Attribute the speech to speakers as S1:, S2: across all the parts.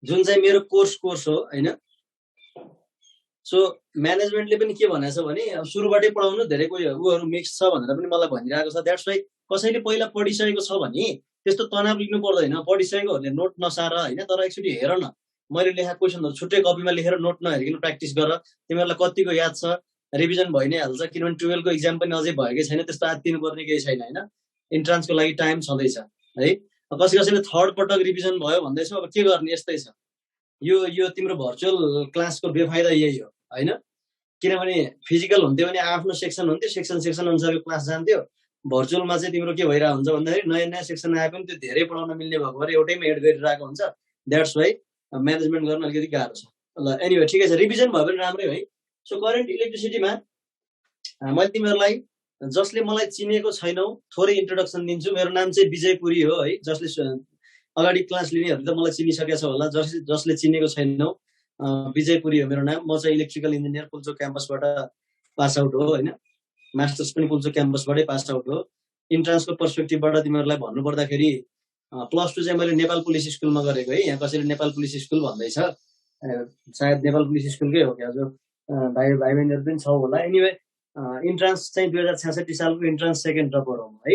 S1: जुन चाहिँ मेरो कोर्स हो हैन। सो म्यानेजमेन्टले पनि के भनेछ भने सुरुबाटै पढाउनु धेरै कोही उहरू मिक्स छ भनेर पनि मलाई भनिरहेको छ। द्याट्स वाइ कसैले पहिला पढिसकेको छ भने त्यस्तो तनाव लिनु पर्दैन। पढिसकेकोहरूले नोट नसार हैन, तर एकचोटि हेर न, मैले लेखेको क्वेशनहरु छुट्टै कपीमा लेखेर नोट नहेरिकन प्र्याक्टिस गर। तिमीहरूलाई कतिको याद छ, रिभिजन भइ नै हाल्छ, किनभने 12 को एक्जाम पनि अझै भएकै छैन। त्यस्तो आत्तिनु पर्ने केही छैन हैन। इन्ट्रान्सको लागि टाइम छँदैछ है। कसैले थर्ड पटक रिभिजन भयो भन्दैछ, अब के गर्ने, यस्तै छ। यो तिम्रो भर्चुअल क्लासको बेफाइदा यही हो हैन। किनभने फिजिकल हुन्थ्यो भने आफ्नो सेक्सन हुन्थ्यो, सेक्सन अनुसारको क्लास जान्थ्यो। भर्चुअलमा चाहिँ तिम्रो के भइरहेको हुन्छ भन्दाखेरि नयाँ सेक्सन आए पनि त्यो धेरै पढाउन मिल्ने भएको भएर एउटैमा एड गरिरहेको हुन्छ। द्याट्स वाइ म्यानेजमेन्ट गर्न अलिकति गाह्रो छ। ल एनीवे ठिकै छ, रिभिजन भयो भने राम्रै है। सो करेन्ट इलेक्ट्रिसिटीमा मैले तिमीहरूलाई जसले मलाई चिनेको छैनौ थोरै इन्ट्रोडक्सन दिन्छु। मेरो नाम चाहिँ विजय पुरी हो है। जसले अगाडि क्लास लिनेहरु त मलाई चिनिसकेको छ होला। जसले चिनेको छैनौ, विजय पुरी हो मेरो नाम। म चाहिँ इलेक्ट्रिकल इन्जिनियर पुल्चोक क्याम्पसबाट पास आउट हो हैन। मास्टर्स पनि पुल्चोक क्याम्पसबाटै पास आउट हो। इन्ट्रान्सको पर्सपेक्टिभबाट तिमीहरूलाई भन्नु पर्दाखेरि प्लस 2 चाहिँ मैले नेपाल पुलिस स्कुलमा गरेको है। यहाँ कसैले नेपाल पुलिस स्कुल भन्दैछ, सायद नेपाल पुलिस स्कुलकै हो क्या, जो भाइ बहिनीहरु पनि छ होला। एनीवे इन्ट्रान्स चाहिँ 2066 सालको इन्ट्रान्स सेकेन्ड ड्रपर हो है।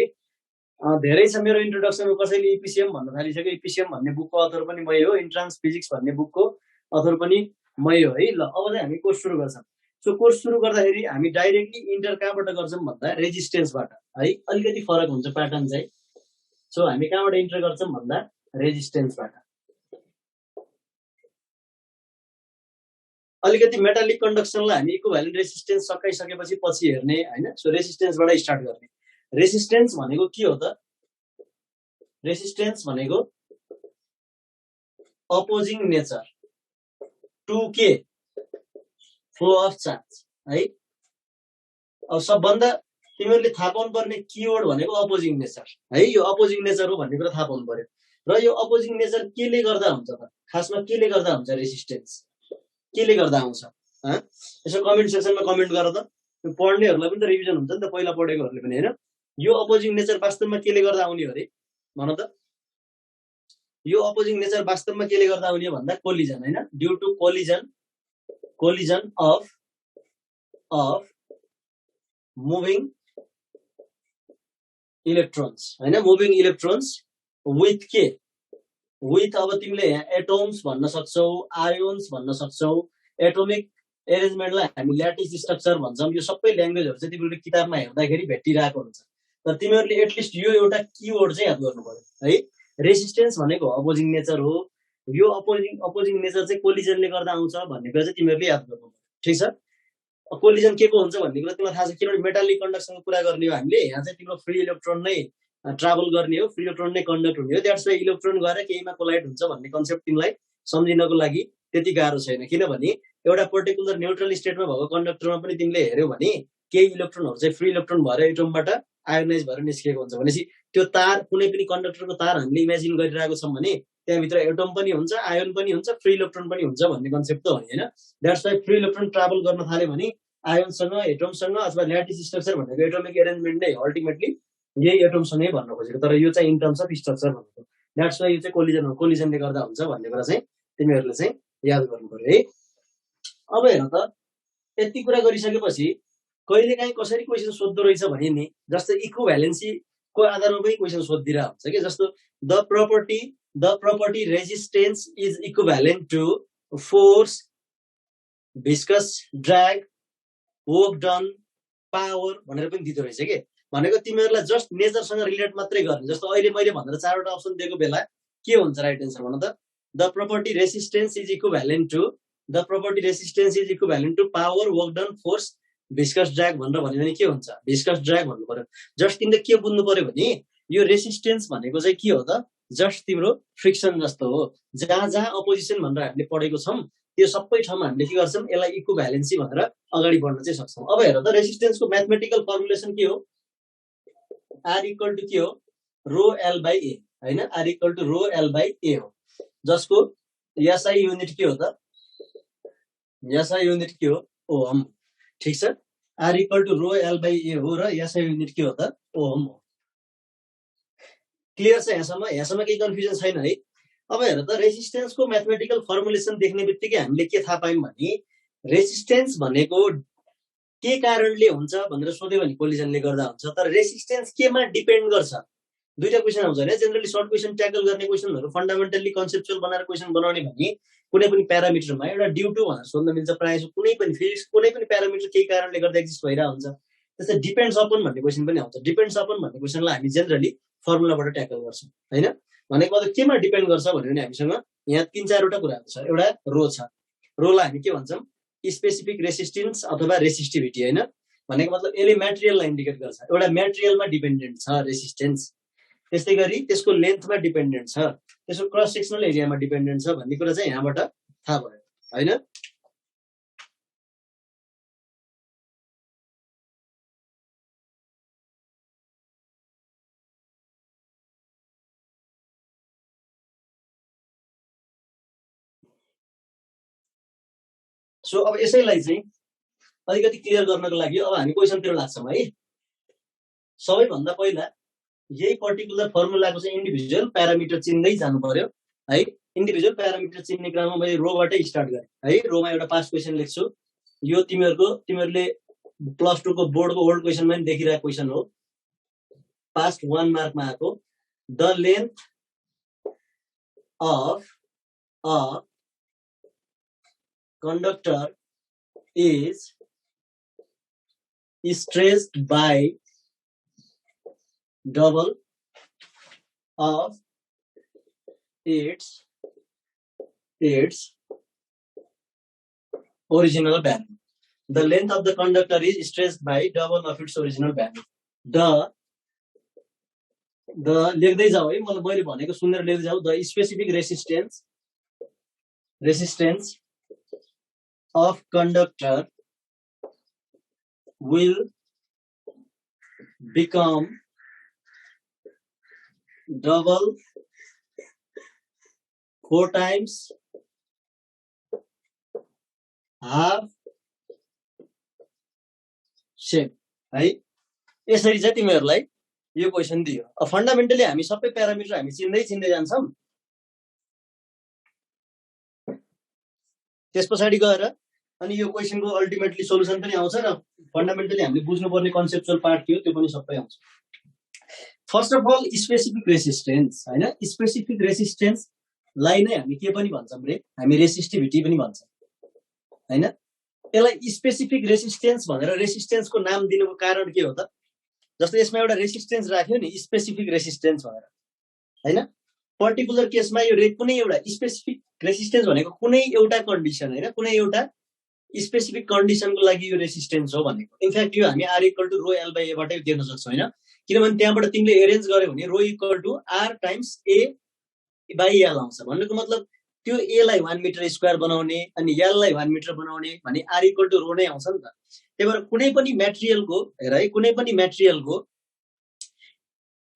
S1: धेरै छ मेरो इन्ट्रोडक्सन। कसैले इपिसिएम भन्न थालिसक्यो। इपिसिएम भन्ने बुकको अथर पनि मै हो। इन्ट्रान्स फिजिक्स भन्ने बुकको अथर पनि मै हो है। ल अब चाहिँ हामी कोर्स सुरु गर्छौं। सो कोर्स सुरु गर्दाखेरि हामी डाइरेक्टली इन्टर कहाँबाट गर्छौं भन्दा रेजिस्टेन्सबाट है। अलिकति फरक हुन्छ प्याटर्न चाहिँ। सो हामी कहाँबाट इन्टर गर्छौं भन्दा रेजिस्टेन्सबाट। अलिकति मेटालिक कन्डक्सनलाई हामी इक्विभ्यालेन्ट रेजिस्टेन्स सकाइसकेपछि पछि हेर्ने हैन। सो रेजिस्टेन्सबाट स्टार्ट गर्ने। रेजिस्टेन्स भनेको के हो त? रेजिस्टेन्स भनेको अपोजिङ नेचर टु के फ्लो अफ चार्ज है। अब सबभन्दा तिमीहरूले थाहा पाउनु पर्ने किवर्ड भनेको अपोजिङ नेचर है। यो अपोजिङ नेचर हो भन्ने कुरा थाहा पाउनु पर्यो। र यो अपोजिङ नेचर केले गर्दा हुन्छ त? खासमा केले गर्दा हुन्छ रेजिस्टेन्स? केले गर्दा आउँछ? यसो कमेन्ट सेक्सनमा कमेन्ट गर त। पढ्नेहरूलाई पनि त रिभिजन हुन्छ नि त, पहिला पढेकोहरूले पनि हैन। यो अपोजिङ नेचर वास्तवमा केले गर्दा आउने हो रे? भन त। यो अपोजिङ नेचर वास्तवमा केले गर्दा आउने भन्दा कोलिजन हैन। Due to collision of moving electrons हैन। मुभिङ इलेक्ट्रोन्स विथ के? विथ अब तिमीले यहाँ एटोम्स भन्न सक्छौ, आयोन्स भन्न सक्छौ। एटोमिक एरेन्जमेन्टलाई हामी ल्याटिस स्ट्रक्चर भन्छौं। यो सबै ल्याङ्ग्वेजहरु चाहिँ तिमीहरूले किताबमा हेर्दाखेरि भेटिरहेको हुन्छ। तर तिमीहरूले एटलिस्ट यो एउटा किवर्ड चाहिँ याद गर्नु पर्यो है। रेजिस्टेन्स भनेको अपोजिङ नेचर हो। यो अपोजिङ नेचर चाहिँ कोलिजनले गर्दा आउँछ भन्ने कुरा चाहिँ तिमीहरूले याद गर्नु पर्यो। ठीक छ। कोलिजन के को हुन्छ भन्ने कुरा तिमीलाई थाहा छ, किनभने मेटालिक कन्डक्सनको कुरा गर्ने हो हामीले। यहाँ चाहिँ तिम्रो फ्री इलेक्ट्रोन नै ट्राभल गर्ने हो, फ्री इलेक्ट्रोन नै कन्डक्ट हुने हो। द्याट्स वाइ इलेक्ट्रोन गएर केहीमा कोलाइड हुन्छ भन्ने कन्सेप्ट तिमीलाई सम्झिनको लागि त्यति गाह्रो छैन। किनभने एउटा पर्टिकुलर न्यूट्रल स्टेटमा भएको कन्डक्टरमा पनि तिमीले हेर्यौ भने केही इलेक्ट्रोनहरु चाहिँ फ्री इलेक्ट्रोन भएर एटमबाट आयोनाइज भएर निस्केको हुन्छ। भनेपछि त्यो तार, कुनै पनि कन्डक्टरको तार हामीले इमेजिन गरिरहेको छौं भने त्यहाँभित्र एटम पनि हुन्छ, आयोन पनि हुन्छ, फ्री इलेक्ट्रोन पनि हुन्छ भन्ने कन्सेप्ट त हो हैन। That's why free electron travel गर्न थाल्यो भने आयोनसँग, एटमसँग अथवा ल्याटिस स्ट्रक्चर भनेको एटोमिक एरेन्जमेन्ट नै अल्टिमेटली यही एटमसँगै भन्न खोजेको। तर यो चाहिँ इन टर्म्स अफ स्ट्रक्चर भनेको। द्याट्स वाइ यो चाहिँ कोलिजन हो, कोलिजनले गर्दा हुन्छ भन्ने कुरा चाहिँ तिमीहरूले चाहिँ याद गर्नु पर्यो है। अब हेर त, यति कुरा गरिसकेपछि कहिलेकाहीँ कसरी क्वेशन सोध्दो रहेछ भने नि, जस्तो इक्विभ्यालेन्सी को आधारमा पनि क्वेशन सोधिदिरा हुन्छ के। जस्तो the property resistance is equivalent to force, viscous drag, work done, power भनेर पनि दिदो रहेछ के। भनेको तिमीहरूलाई जस्ट नेचरसँग रिलेट मात्रै गर्ने। जस्तो अहिले मैले भनेर 4 वटा अप्सन दिएको बेला के हुन्छ राइट एन्सर भन त? The property resistance is equivalent to power, work done, force, viscous drag भनेर भन्यो भने के हुन्छ? भिस्कस ड्र्याग भन्नु पर्यो। जस्ट तिमीले के बुझ्नु पर्यो भने यो रेजिस्टेन्स भनेको चाहिँ के हो त? जस्ट तिम्रो फ्रिक्सन जस्तो हो। जहाँ अपोजिसन भनेर हामीले पढेको छौं त्यो सबै ठाउँमा हामीले के गर्छौं? यसलाई इक्विभ्यालेन्सी भनेर अगाडि बढ्न चाहिँ सक्छौं। अब हेर त, रेजिस्टेन्सको म्याथमेटिकल फर्मुलेसन के हो? R इक्वल टु के हो? रो L बाइ A हैन। R equal to rho L by A हो, जसको SI युनिट के हो त? SI युनिट के हो? ओम। ठीक छ। R equal to rho L by A हो र SI युनिट के हो त? ओम हो। क्लियर छ यहाँसम्म? यहाँसम्म केही कन्फ्युजन छैन है। अब हेर त रेसिस्टेन्सको म्याथमेटिकल फर्मुलेसन देख्ने बित्तिकै हामीले के थाहा पायौँ भने रेसिस्टेन्स भनेको के कारणले हुन्छ भनेर सोध्यो भने कोलिजनले गर्दा हुन्छ। तर रेसिस्टेन्स केमा डिपेन्ड गर्छ? दुईटा क्वेसन आउँछ हैन। जेनरली सर्ट क्वेसन ट्याकल गर्ने क्वेसनहरु फन्डामेन्टली कन्सेप्चुअल बनाएर क्वेसन बनाउने भने कुनै पनि प्यारामिटरमा एउटा ड्यू टु भनेर सोध्न मिल्छ। प्रायः कुनै पनि फिजिक्स कुनै पनि प्यारामिटर केही कारणले गर्दा एक्जिस्ट भइरहेको हुन्छ। त्यस्तै डिपेन्ड्स अपन भन्ने क्वेसन पनि आउँछ। डिपेन्ड्स अपन भन्ने क्वेसनलाई हामी जेनरली फर्मुलाबाट ट्याकल गर्छौं हैन। भनेको मतलब केमा डिपेन्ड गर्छ भन्यो भने हामीसँग यहाँ 3-4 वटा कुराहरु छ। एउटा रो छ। रोलाई हामी के भन्छौं? स्पेसिफिक रेसिस्टेन्स अथवा रेसिस्टिभिटी हैन। भनेको मतलब यसले मटेरियललाई इन्डिकेट गर्छ। एउटा मटेरियलमा डिपेन्डेन्ट छ रेसिस्टेन्स। त्यस्तै गरी त्यसको लेन्थमा डिपेन्डेन्ट छ, त्यसको क्रस सेक्सनल एरियामा डिपेन्डेन्ट छ भन्ने कुरा चाहिँ यहाँबाट थाहा भयो हैन। सो अब यसैलाई चाहिँ अलिकति क्लियर गर्नको लागि अब हामी क्वेसनतिर लाग्छौं है। सबैभन्दा पहिला यही पर्टिकुलर फर्मुलाको चाहिँ इन्डिभिजुअल प्यारामिटर चिन्दै जानु पर्यो है। इन्डिभिजुअल प्यारामिटर चिन्ने क्रममा मैले रोबाटै स्टार्ट गरेँ है। रोमा एउटा पास्ट क्वेसन लेख्छु। यो तिमीहरूले +2 को बोर्डको ओल्ड क्वेसनमा पनि देखिरहेको क्वेसन हो। पास्ट 1 मार्कमा आएको the length of a conductor is stretched by double of its original value. The length of the conductor is stretched by double of its original value. The लेख्दै जाऊ है। मैले भनेको सुनेर लेख्दै जाऊ। The specific resistance of conductor will become double 4 times half shape है। यसरी चाहिँ तिमीहरूलाई यो क्वेसन दियो। अब फन्डामेन्टली हामी सबै प्यारामिटर हामी चिन्दै जान्छौं। त्यसपछि गएर अनि यो क्वेसनको अल्टिमेटली सोलुसन पनि आउँछ र फन्डामेन्टली हामीले बुझ्नुपर्ने कन्सेप्चुअल पार्ट थियो त्यो पनि सबै आउँछ। First of all specific resistance हैन। स्पेसिफिक रेसिस्टेन्सलाई नै हामी के पनि भन्छौं रे? हामी रेसिस्टिभिटी पनि भन्छौं हैन। यसलाई स्पेसिफिक रेसिस्टेन्स भनेर रेसिस्टेन्सको नाम दिनुको कारण के हो त? जस्तो यसमा एउटा रेसिस्टेन्स राख्यो नि स्पेसिफिक रेसिस्टेन्स भनेर हैन। पर्टिकुलर केसमा यो कुनै एउटा स्पेसिफिक रेसिस्टेन्स भनेको कुनै एउटा कन्डिसन हैन, कुनै एउटा स्पेसिफिक कन्डिसनको लागि यो रेसिस्टेन्स हो भनेको। इनफ्याक्ट यो हामी R = रो L / A बाटै देख्न सक्छौं हैन। किनभने त्यहाँबाट तिमीले एरेन्ज गर्यौ भने रो = R × A/L आउँछ। भन्नुको मतलब त्यो A लाई 1 मिटर स्क्वायर बनाउने अनि L लाई 1 मिटर बनाउने भने R = रो नै आउँछ नि त। त्यही भएर कुनै पनि मटेरियलको हेर है, कुनै पनि मटेरियलको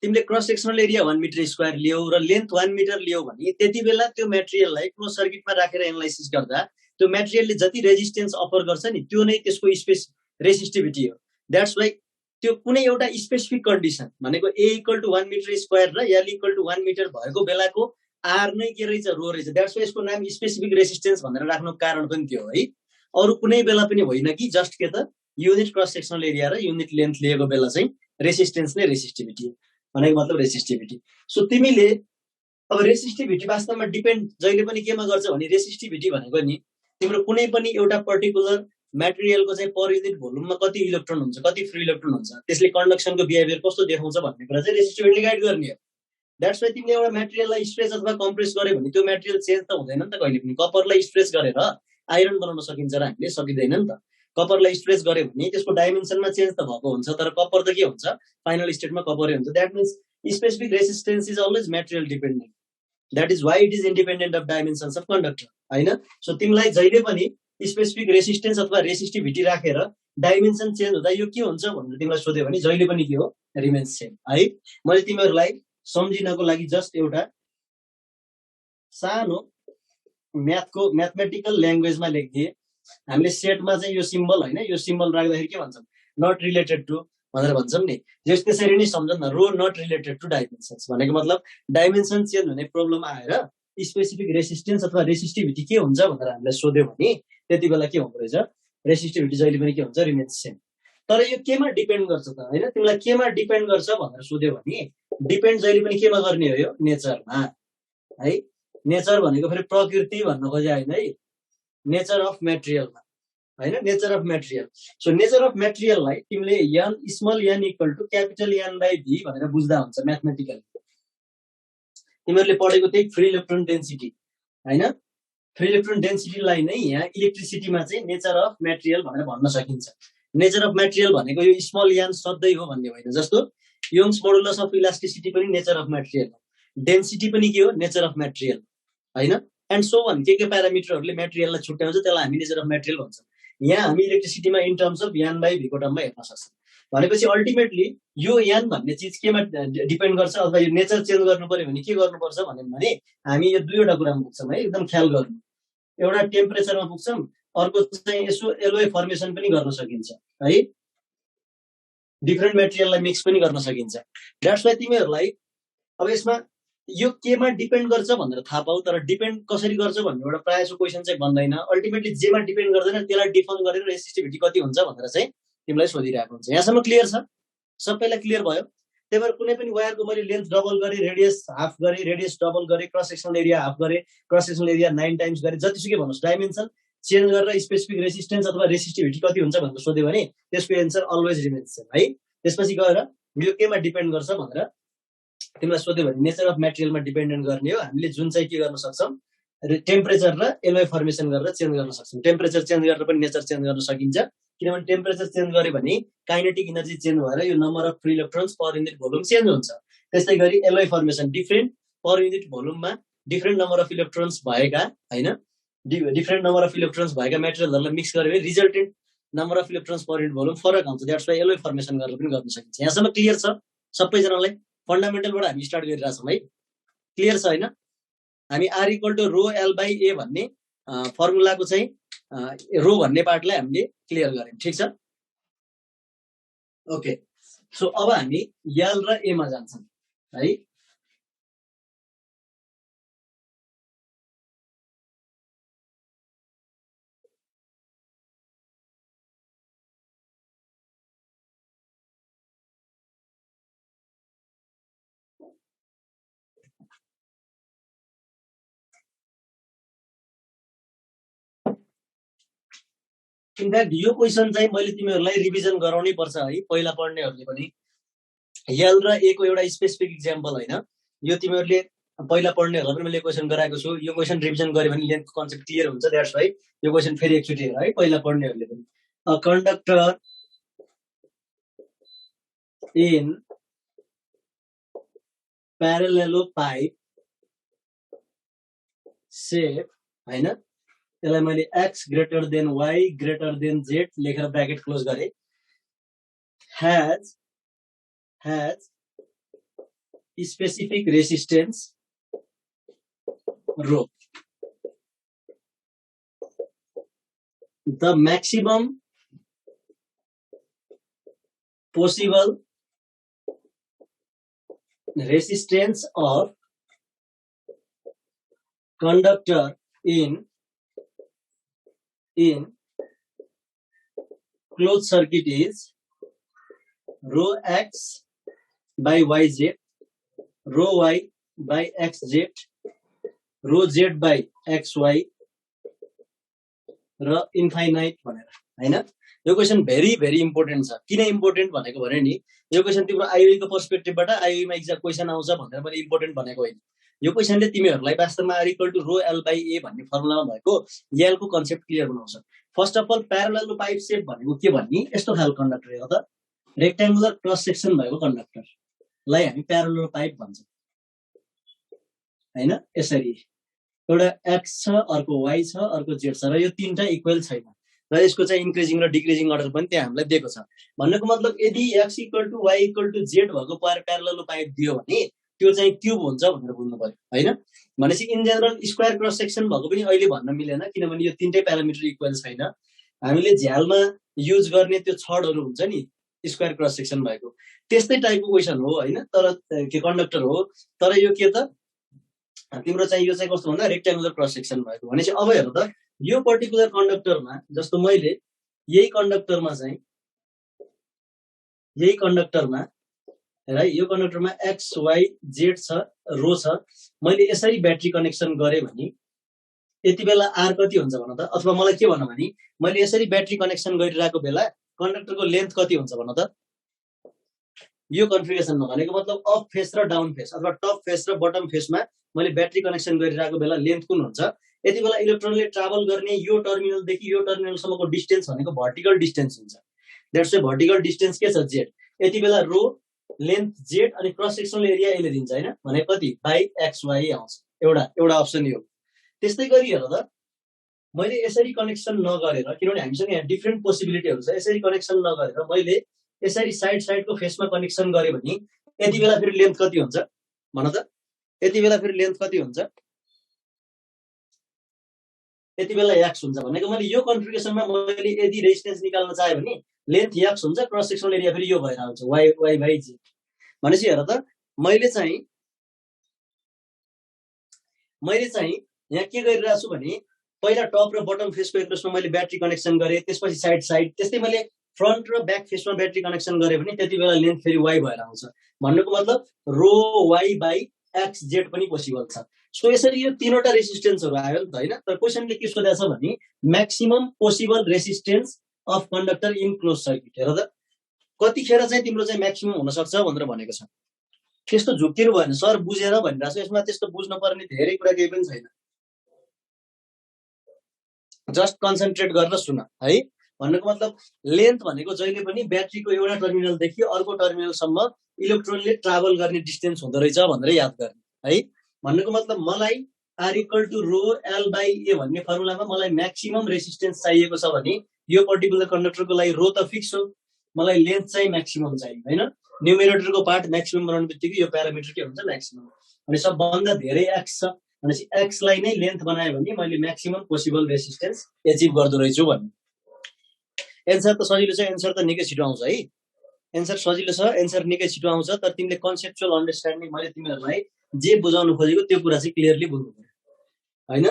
S1: तिमीले cross sectional area 1 metre square लियौ र लेन्थ 1 मिटर लियौ भने त्यति बेला त्यो मटेरियललाई क्लोज सर्किटमा राखेर एनालाइसिस गर्दा त्यो मटेरियलले जति रेजिस्टेन्स अफर गर्छ नि त्यो नै त्यसको रेसिस्टिभिटी हो। द्याट्स वाइ त्यो कुनै एउटा स्पेसिफिक कन्डिसन भनेको A = 1 मिटर स्क्वायर र L = 1 मिटर भएको बेलाको R नै के रहेछ? रो रहेछ। द्याट्स वाइ यसको नाम स्पेसिफिक रेसिस्टेन्स भनेर राख्नु कारण पनि त्यो है। अरु कुनै बेला पनि होइन कि जस्ट के त युनिट क्रस सेक्सनल एरिया र युनिट लेन्थ लिएको बेला चाहिँ रेसिस्टेन्स नै रेसिस्टिभिटी हो भनेको मतलब रेसिस्टिभिटी। सो तिमीले अब रेसिस्टिभिटी वास्तवमा डिपेन्ड जहिले पनि केमा गर्छ भने रेसिस्टिभिटी भनेको नि तिम्रो कुनै पनि एउटा पर्टिकुलर मटेरियलको चाहिँ पर युनिट भोल्युममा कति इलेक्ट्रोन हुन्छ, कति फ्री इलेक्ट्रोन हुन्छ, त्यसले कन्डक्सनको बिहेभियर कस्तो देखाउँछ भन्ने कुरा चाहिँ रेसिस्टिभिटीले गाइड गर्ने हो। द्याट्स वाइ तिमीले एउटा मटेरियललाई स्ट्रेच अथवा कम्प्रेस गर्यो भने त्यो मटेरियल चेन्ज त हुँदैन नि त कहिले पनि। कपरलाई स्ट्रेच गरेर आइरन बनाउन सकिन्छ र हामीले सकिदैन नि त। कपरलाई स्ट्रेच गर्यो भने त्यसको डाइमेन्सनमा चेन्ज त भएको हुन्छ तर कपर त के हुन्छ? फाइनल स्टेटमा कपरै हुन्छ। That means specific resistance is always material dependent. That is why it is independent of dimensions of conductor हैन। सो तिमीलाई जहिले पनि स्पेसिफिक रेसिस्टेन्स अथवा रेसिस्टिभिटी राखेर डाइमेन्सन चेन्ज हुँदा यो के हुन्छ भनेर तिमीलाई सोध्यो भने जहिले पनि के हो? रिमेन्स सेम है। मैले तिमीहरूलाई सम्झिनको लागि जस्ट एउटा सानो म्याथमेटिकल ल्याङ्ग्वेजमा लेखिदिए। हामीले सेटमा चाहिँ यो सिम्बल हैन, यो सिम्बल राख्दाखेरि के भन्छौं? नट रिलेटेड टु भनेर भन्छौं नि। जस त्यसरी नै सम्झन न, रो नट रिलेटेड टु डाइमेन्सन्स भनेको मतलब डाइमेन्सन चेन्ज हुने प्रब्लम आएर स्पेसिफिक रेसिस्टेन्स अथवा रेसिस्टिभिटी के हुन्छ भनेर हामीलाई सोध्यो भने त्यति बेला के हुँदो रहेछ, रेसिस्टिभिटी जहिले पनि के हुन्छ, रिमेन्स सेम। तर यो केमा डिपेन्ड गर्छ त हैन, तिमीलाई केमा डिपेन्ड गर्छ भनेर सोध्यो भने डिपेन्ड जहिले पनि केमा गर्ने हो, यो नेचरमा है। नेचर भनेको फेरि प्रकृति भन्न खोजे हैन है, नेचर अफ मेटेरियलमा हैन, नेचर अफ मेटेरियल। सो नेचर अफ मेटेरियललाई तिमीले n small n equal to capital n by v भनेर बुझ्दा हुन्छ म्याथमेटिकली। तिमीहरूले पढेको त्यही फ्री इलेक्ट्रोन डेन्सिटी हैन, फ्री इलेक्ट्रोन डेन्सिटीलाई नै यहाँ इलेक्ट्रिसिटीमा चाहिँ नेचर अफ मेटेरियल भनेर भन्न सकिन्छ। नेचर अफ मेटेरियल भनेको यो स्मल n सधैँ हो भन्ने होइन, जस्तो योङ्स मोडुलस अफ इलास्टिसिटी पनि नेचर अफ मेटेरियल हो, डेन्सिटी पनि के हो, नेचर अफ मेटेरियल हैन, एन्ड सो अन के प्यारामिटरहरूले मेटेरियललाई छुट्याउँछ त्यसलाई हामी नेचर अफ मेटेरियल भन्छौँ। यहाँ हामी इलेक्ट्रिसिटीमा in terms of n by v को टर्ममा हेर्न सक्छौँ। भनेपछि अल्टिमेटली यो n भन्ने चिज केमा डिपेन्ड गर्छ अथवा यो नेचर चेन्ज गर्नु पर्यो भने के गर्नुपर्छ भने हामी यो दुईवटा कुरामा पुग्छौँ है, एकदम ख्याल गर्नु। एउटा टेम्परेचरमा पुग्छौँ, अर्को चाहिँ यसो एलोय फर्मेसन पनि गर्न सकिन्छ है, डिफ्रेन्ट मेटेरियललाई मिक्स पनि गर्न सकिन्छ। द्याट्स वाइ तिमीहरूलाई अब यसमा यो केमा डिपेन्ड गर्छ भनेर थाहा पाऊ, तर डिपेन्ड कसरी गर्छ भन्ने एउटा प्रायः जसो क्वेसन चाहिँ भन्दैन। अल्टिमेटली जेमा डिपेन्ड गर्दैन त्यसलाई डिफाइन गरेर रेसिस्टिभिटी कति हुन्छ भनेर चाहिँ तिमीलाई सोधिरहेको हुन्छ। यहाँसम्म क्लियर छ, सबैलाई क्लियर भयो। त्यही भएर कुनै पनि वायरको मैले लेन्थ डबल गरेँ, रेडियस हाफ गरेँ, रेडियस डबल गरेँ, क्रस सेक्सनल एरिया हाफ गरेँ, क्रस सेक्सनल एरिया 9 टाइम्स गरेँ, जतिसुकै भन्नुहोस्, डाइमेन्सन चेन्ज गरेर स्पेसिफिक रेसिस्टेन्स अथवा रेसिस्टिभिटी कति हुन्छ भनेर सोध्यो भने त्यसको एन्सर अलवेज रिमेन्स सेम है। त्यसपछि गएर यो केमा डिपेन्ड गर्छ भनेर तिमीलाई सोध्यो भने नेचर अफ मेटेरियलमा डिपेन्डेन्ट गर्ने हो। हामीले जुन चाहिँ के गर्न सक्छौँ, टेम्परेचर र एलोय फर्मेसन गरेर चेन्ज गर्न सक्छौँ। टेम्परेचर चेन्ज गरेर पनि नेचर चेन्ज गर्न सकिन्छ, किनभने टेम्परेचर चेन्ज गर्यो भने काइनेटिक इनर्जी चेन्ज भएर यो number of free electrons per unit volume change हुन्छ। त्यस्तै गरी alloy formation different per unit भोल्युममा डिफ्रेन्ट नम्बर अफ इलेक्ट्रोन्स भएका हैन, डिफ्रेन्ट नम्बर अफ इलेक्ट्रोन्स भएका मेटेरियलहरूलाई मिक्स गर्यो भने resultant number of electrons per unit volume फरक आउँछ। द्याट्स वाइ एलोय फर्मेसन गरेर पनि गर्न सकिन्छ। यहाँसम्म क्लियर छ सबैजनालाई? फन्डामेन्टलबाट हामी स्टार्ट गरिरहेछौँ है, क्लियर छ हैन? हामी R equal to rho L by A भन्ने फर्मुलाको चाहिँ रो भन्ने पार्टलाई हामीले क्लियर गर्यौँ, ठिक छ? ओके, सो अब हामी एल र ए मा जान्छौँ है। इनफ्याक्ट यो क्वेसन चाहिँ मैले तिमीहरूलाई रिभिजन गराउनै पर्छ है, पहिला पढ्नेहरूले पनि। एल र ए को एउटा स्पेसिफिक इक्जाम्पल हैन, यो तिमीहरूले पहिला पढ्नेहरूलाई पनि मैले क्वेसन गराएको छु। यो क्वेसन रिभिजन गर्यो भने लेन्थको कन्सेप्ट क्लियर हुन्छ। द्याट्स वाइ यो क्वेसन फेरि एकचोटि हेर है, पहिला पढ्नेहरूले पनि। अ कन्डक्टर इन प्यारालेलोपाइप सेप हैन, त्यसलाई मैले x greater than y greater than z लेखेर ब्र्याकेट क्लोज गरे, has specific resistance rho. The maximum possible resistance of conductor in closed circuit is rho x by yz, rho y by xz, rho z by xy र infinite भनेर हैन। यो question very very important छ। किन important भनेको भने नि, यो क्वेसन तिम्रो आइओई को पर्सपेक्टिभबाट आइओई मा एक्ज्याक्ट क्वेसन आउँछ भनेर मैले इम्पोर्टेन्ट भनेको होइन। यो क्वेसनले तिमीहरूलाई वास्तवमा R equal to rho L by A भन्ने फर्मुलामा भएको एल को कन्सेप्ट क्लियर बनाउँछ। First of all parallel pipe shape भनेको के भन्ने, यस्तो खालको कन्डक्टर हो त, रेक्ट्याङ्गुलर क्रस सेक्सन भएको कन्डक्टरलाई हामी प्यारालेल पाइप भन्छौँ हैन। यसरी एउटा एक्स छ, अर्को वाई छ, अर्को जेड छ र यो तीनटा इक्वल छैन र यसको चाहिँ इन्क्रिजिङ र डिक्रिजिङ अर्डर पनि त्यहाँ हामीलाई दिएको छ। भन्नुको मतलब यदि X equal to Y equal to Z भएको प्यारालेल पाइप दियो भने त्यो चाहिँ क्युब हुन्छ भनेर बुझ्नु पर्यो हैन। भनेपछि in general square cross section भएको पनि अहिले भन्न मिलेन, किनभने यो तीनटै प्यारामिटर इक्वल छैन। हामीले झ्यालमा युज गर्ने त्यो छडहरू हुन्छ नि स्क्वायर क्रस सेक्सन भएको, त्यस्तै टाइपको क्वेसन हो हैन, तर के कन्डक्टर हो। तर यो के त तिम्रो चाहिँ यो चाहिँ कस्तो भन्दा रेक्ट्याङ्गुलर क्रस सेक्सन भएको भनेपछि अब हेर त यो पर्टिकुलर कन्डक्टरमा जस्तो मैले यही कन्डक्टरमा हेर यो कन्डक्टरमा एक्स वाई जेड छ रो छ मैले यसरी ब्याट्री कनेक्सन गरेँ भने यति बेला आर कति हुन्छ भन त अथवा मलाई के भन भने मैले यसरी ब्याट्री कनेक्सन गरिरहेको बेला कन्डक्टरको लेन्थ कति हुन्छ भन त यो कन्फिगरेसनमा भनेको मतलब अप फेस र डाउन फेस अथवा टप फेस र बटम फेसमा मैले ब्याट्री कनेक्सन गरिरहेको बेला लेन्थ कुन हुन्छ यति बेला इलेक्ट्रोनले ट्राभल गर्ने यो टर्मिनलदेखि यो टर्मिनलसम्मको डिस्टेन्स भनेको भर्टिकल डिस्टेन्स हुन्छ द्याट्स ए भर्टिकल डिस्टेन्स के छ जेड यति बेला रो लेन्थ जेड अनि क्रस सेक्सनल एरिया यसले दिन्छ हैन भने कति बाइ एक्स वाई आउँछ एउटा अप्सन यो त्यस्तै गरी हेर त मैले यसरी कनेक्सन नगरेर किनभने हामीसँग यहाँ डिफ्रेन्ट पोसिबिलिटीहरु छ यसरी कनेक्सन नगरेर मैले यसरी साइडको फेसमा कनेक्सन गरे भने यति बेला फेरि लेन्थ कति हुन्छ भन त यति बेला फेरि लेन्थ कति हुन्छ यति बेला x हुन्छ भनेको मैले यो कन्फिगरेसनमा मैले यदि रेजिस्टेन्स निकाल्न चाहे भने लेन्थ x हुन्छ क्रस सेक्सनल एरिया फेरि यो भएर आउँछ y बाइ z भनेपछि हेर त मैले चाहिँ यहाँ के गरिरहेको छु भने पहिला टप र बटम फेसको एक्रोसमा मैले ब्याट्री कनेक्सन गरे त्यसपछि साइड त्यस्तै मैले फ्रन्ट र ब्याक फेसमा ब्याट्री कनेक्सन गरे भने त्यति बेला लेन्थ फेरि y भएर आउँछ भन्नुको मतलब रो y बाइ x z पनि पोसिबल छ सो यसरी यो तीनवटा रेसिस्टेन्सहरु आयो नि त हैन तर क्वेशनले के सोधेको छ भने maximum possible resistance of conductor in close circuit हेर त कतिखेर चाहिँ तिम्रो चाहिँ म्याक्सिमम हुन सक्छ भनेर भनेको छ त्यस्तो झुक्किनु भएन सर बुझेन भनिरहेको छु यसमा त्यस्तो बुझ्न पर्ने धेरै कुरा केही पनि छैन जस्ट कन्सन्ट्रेट गरेर सुन है भन्नुको मतलब लेन्थ भनेको जहिले पनि ब्याट्रीको एउटा टर्मिनलदेखि अर्को टर्मिनलसम्म इलेक्ट्रोनले ट्राभल गर्ने डिस्टेन्स हुँदो रहेछ भनेर याद गर्ने है भन्नुको मतलब मलाई R equal to rho L by A भन्ने फर्मुलामा मलाई म्याक्सिमम रेसिस्टेन्स चाहिएको छ भने यो पर्टिकुलर कन्डक्टरको लागि रो त फिक्स हो मलाई लेन्थ चाहिँ म्याक्सिमम चाहियो हैन न्युमेरेटरको पार्ट म्याक्सिमम बनाउने बित्तिकै यो प्यारामिटर के हुन्छ म्याक्सिमम अनि सबभन्दा धेरै x छ भनेपछि x लाई नै लेन्थ बनायो भने मैले म्याक्सिमम पोसिबल रेसिस्टेन्स एचिभ गर्दो रहेछु भन्ने एन्सर त सजिलो छ एन्सर त निकै छिटो आउँछ है एन्सर सजिलो छ एन्सर निकै छिटो आउँछ तर तिमीले कन्सेप्चुअल अन्डरस्ट्यान्डिङ मैले तिमीहरुलाई जे बुझाउन खोजेको त्यो कुरा चाहिँ क्लियरली बुझ्नु पर्यो हैन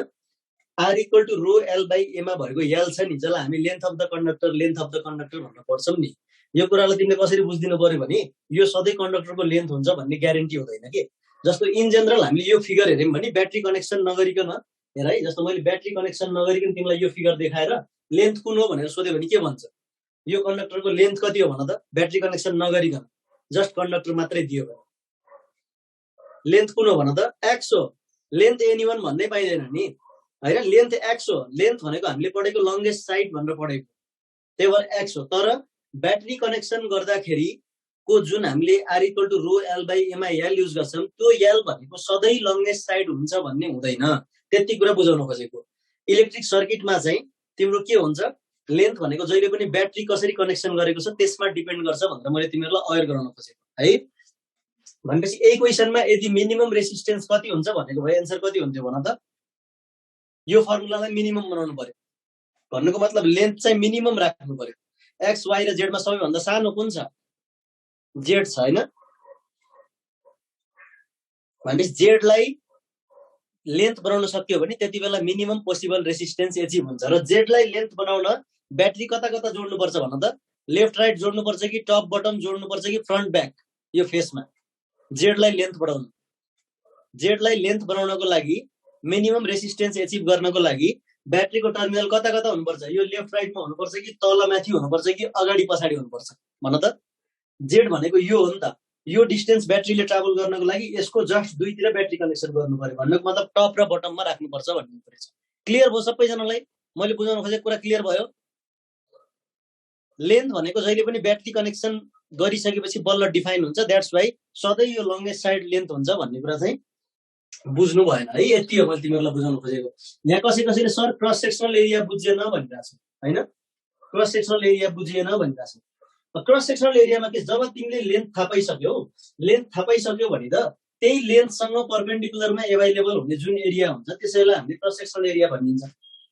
S1: R equal to rho L by A मा भएको L छ नि जसलाई हामी लेन्थ अफ द कन्डक्टर भन्न पर्छौं नि यो कुरालाई तिमीले कसरी बुझ्दिनु पर्यो भने यो सधैँ कन्डक्टरको लेन्थ हुन्छ भन्ने ग्यारेन्टी हुँदैन के जस्तो इन जनरल हामीले यो फिगर हेर्यौं भने ब्याट्री कनेक्सन नगरिकन हेर है जस्तो मैले ब्याट्री कनेक्सन नगरिकन तिमीलाई यो फिगर देखाएर लेन्थ कुन हो भनेर सोध्यो भने के भन्छ यो कन्डक्टरको लेन्थ कति हो भन त ब्याट्री कनेक्सन नगरिकन जस्ट कन्डक्टर मात्रै दियो भने लेन्थ कुन हो भन त x हो लेन्थ एनीवन भन्नै पाइदैन नि हैन लेन्थ x हो लेन्थ भनेको हामीले पढेको लंगेस्ट साइड भनेर पढेको त्यही भएर x हो तर ब्याट्री कनेक्सन गर्दाखेरि को जुन हामीले R equal to rho L by A मा L युज गर्छौं त्यो L भनेको सधैं लंगेस्ट साइड हुन्छ भन्ने हुँदैन त्यति कुरा बुझाउन खोजेको इलेक्ट्रिक सर्किटमा चाहिँ तिम्रो के हुन्छ लेन्थ भनेको जहिले पनि ब्याट्री कसरी कनेक्सन गरेको छ त्यसमा डिपेन्ड गर्छ भनेर मैले तिमीहरुलाई अवेयर गराउन खोजेको है भनेपछि यही क्वेशनमा यदि मिनिमम रेसिस्टेन्स कति हुन्छ भनेको भए एन्सर कति हुन्थ्यो भन त यो फर्मुलालाई मिनिमम बनाउनु पर्यो भन्नुको मतलब लेन्थ चाहिँ मिनिमम राख्नु पर्यो x y र z मा सबैभन्दा सानो कुन छ z छ हैन भनेपछि z लाई लेन्थ बनाउन सक्यो भने त्यति बेला मिनिमम पोसिबल रेसिस्टेन्स एचिभ हुन्छ र z लाई लेन्थ बनाउन ब्याट्री कता कता जोड्नु पर्छ भन त लेफ्ट राइट जोड्नु पर्छ कि टप बटम जोड्नु पर्छ कि फ्रन्ट ब्याक यो फेसमा z लाई लेन्थ बनाउनको लागि मिनिमम रेसिस्टेन्स एचिभ गर्नको लागि ब्याट्रीको टर्मिनल कता कता हुनुपर्छ यो लेफ्ट राइटमा हुनुपर्छ कि तल माथि हुनुपर्छ कि अगाडि पछाडी हुनुपर्छ भन त z भनेको यो हो नि त यो डिस्टेन्स ब्याट्रीले ट्राभल गर्नको लागि यसको जस्ट दुईतिर ब्याट्री कनेक्सन गर्नु पर्यो भन्नुको मतलब टप र बटममा राख्नु पर्छ भन्ने कुरा छ क्लियर भयो सबैजनालाई मैले बुझाउन खोजेको कुरा क्लियर भयो लेन्थ भनेको जहिले पनि ब्याट्री कनेक्सन गरिसकेपछि बल्ल डिफाइन हुन्छ द्याट्स व्हाई सधैं यो लंगेस्ट साइड लेन्थ हुन्छ भन्ने कुरा चाहिँ बुझ्नु भएन है यति हो मैले तिमीहरुलाई बुझाउन खोजेको यहाँ कसैले सर क्रस सेक्सनल एरिया बुझिएन भनिरहेछ हैन क्रस सेक्सनल एरिया बुझिएन भनिरहेछ क्रस सेक्सनल एरियामा के जब तिमीले लेन्थ थाहा पाइसक्यो भने त त्यही लेन्थसँग परपेन्डिकुलरमा एभाइलेबल हुने जुन एरिया हुन्छ त्यसैलाई हामीले क्रस सेक्सनल एरिया भनिन्छ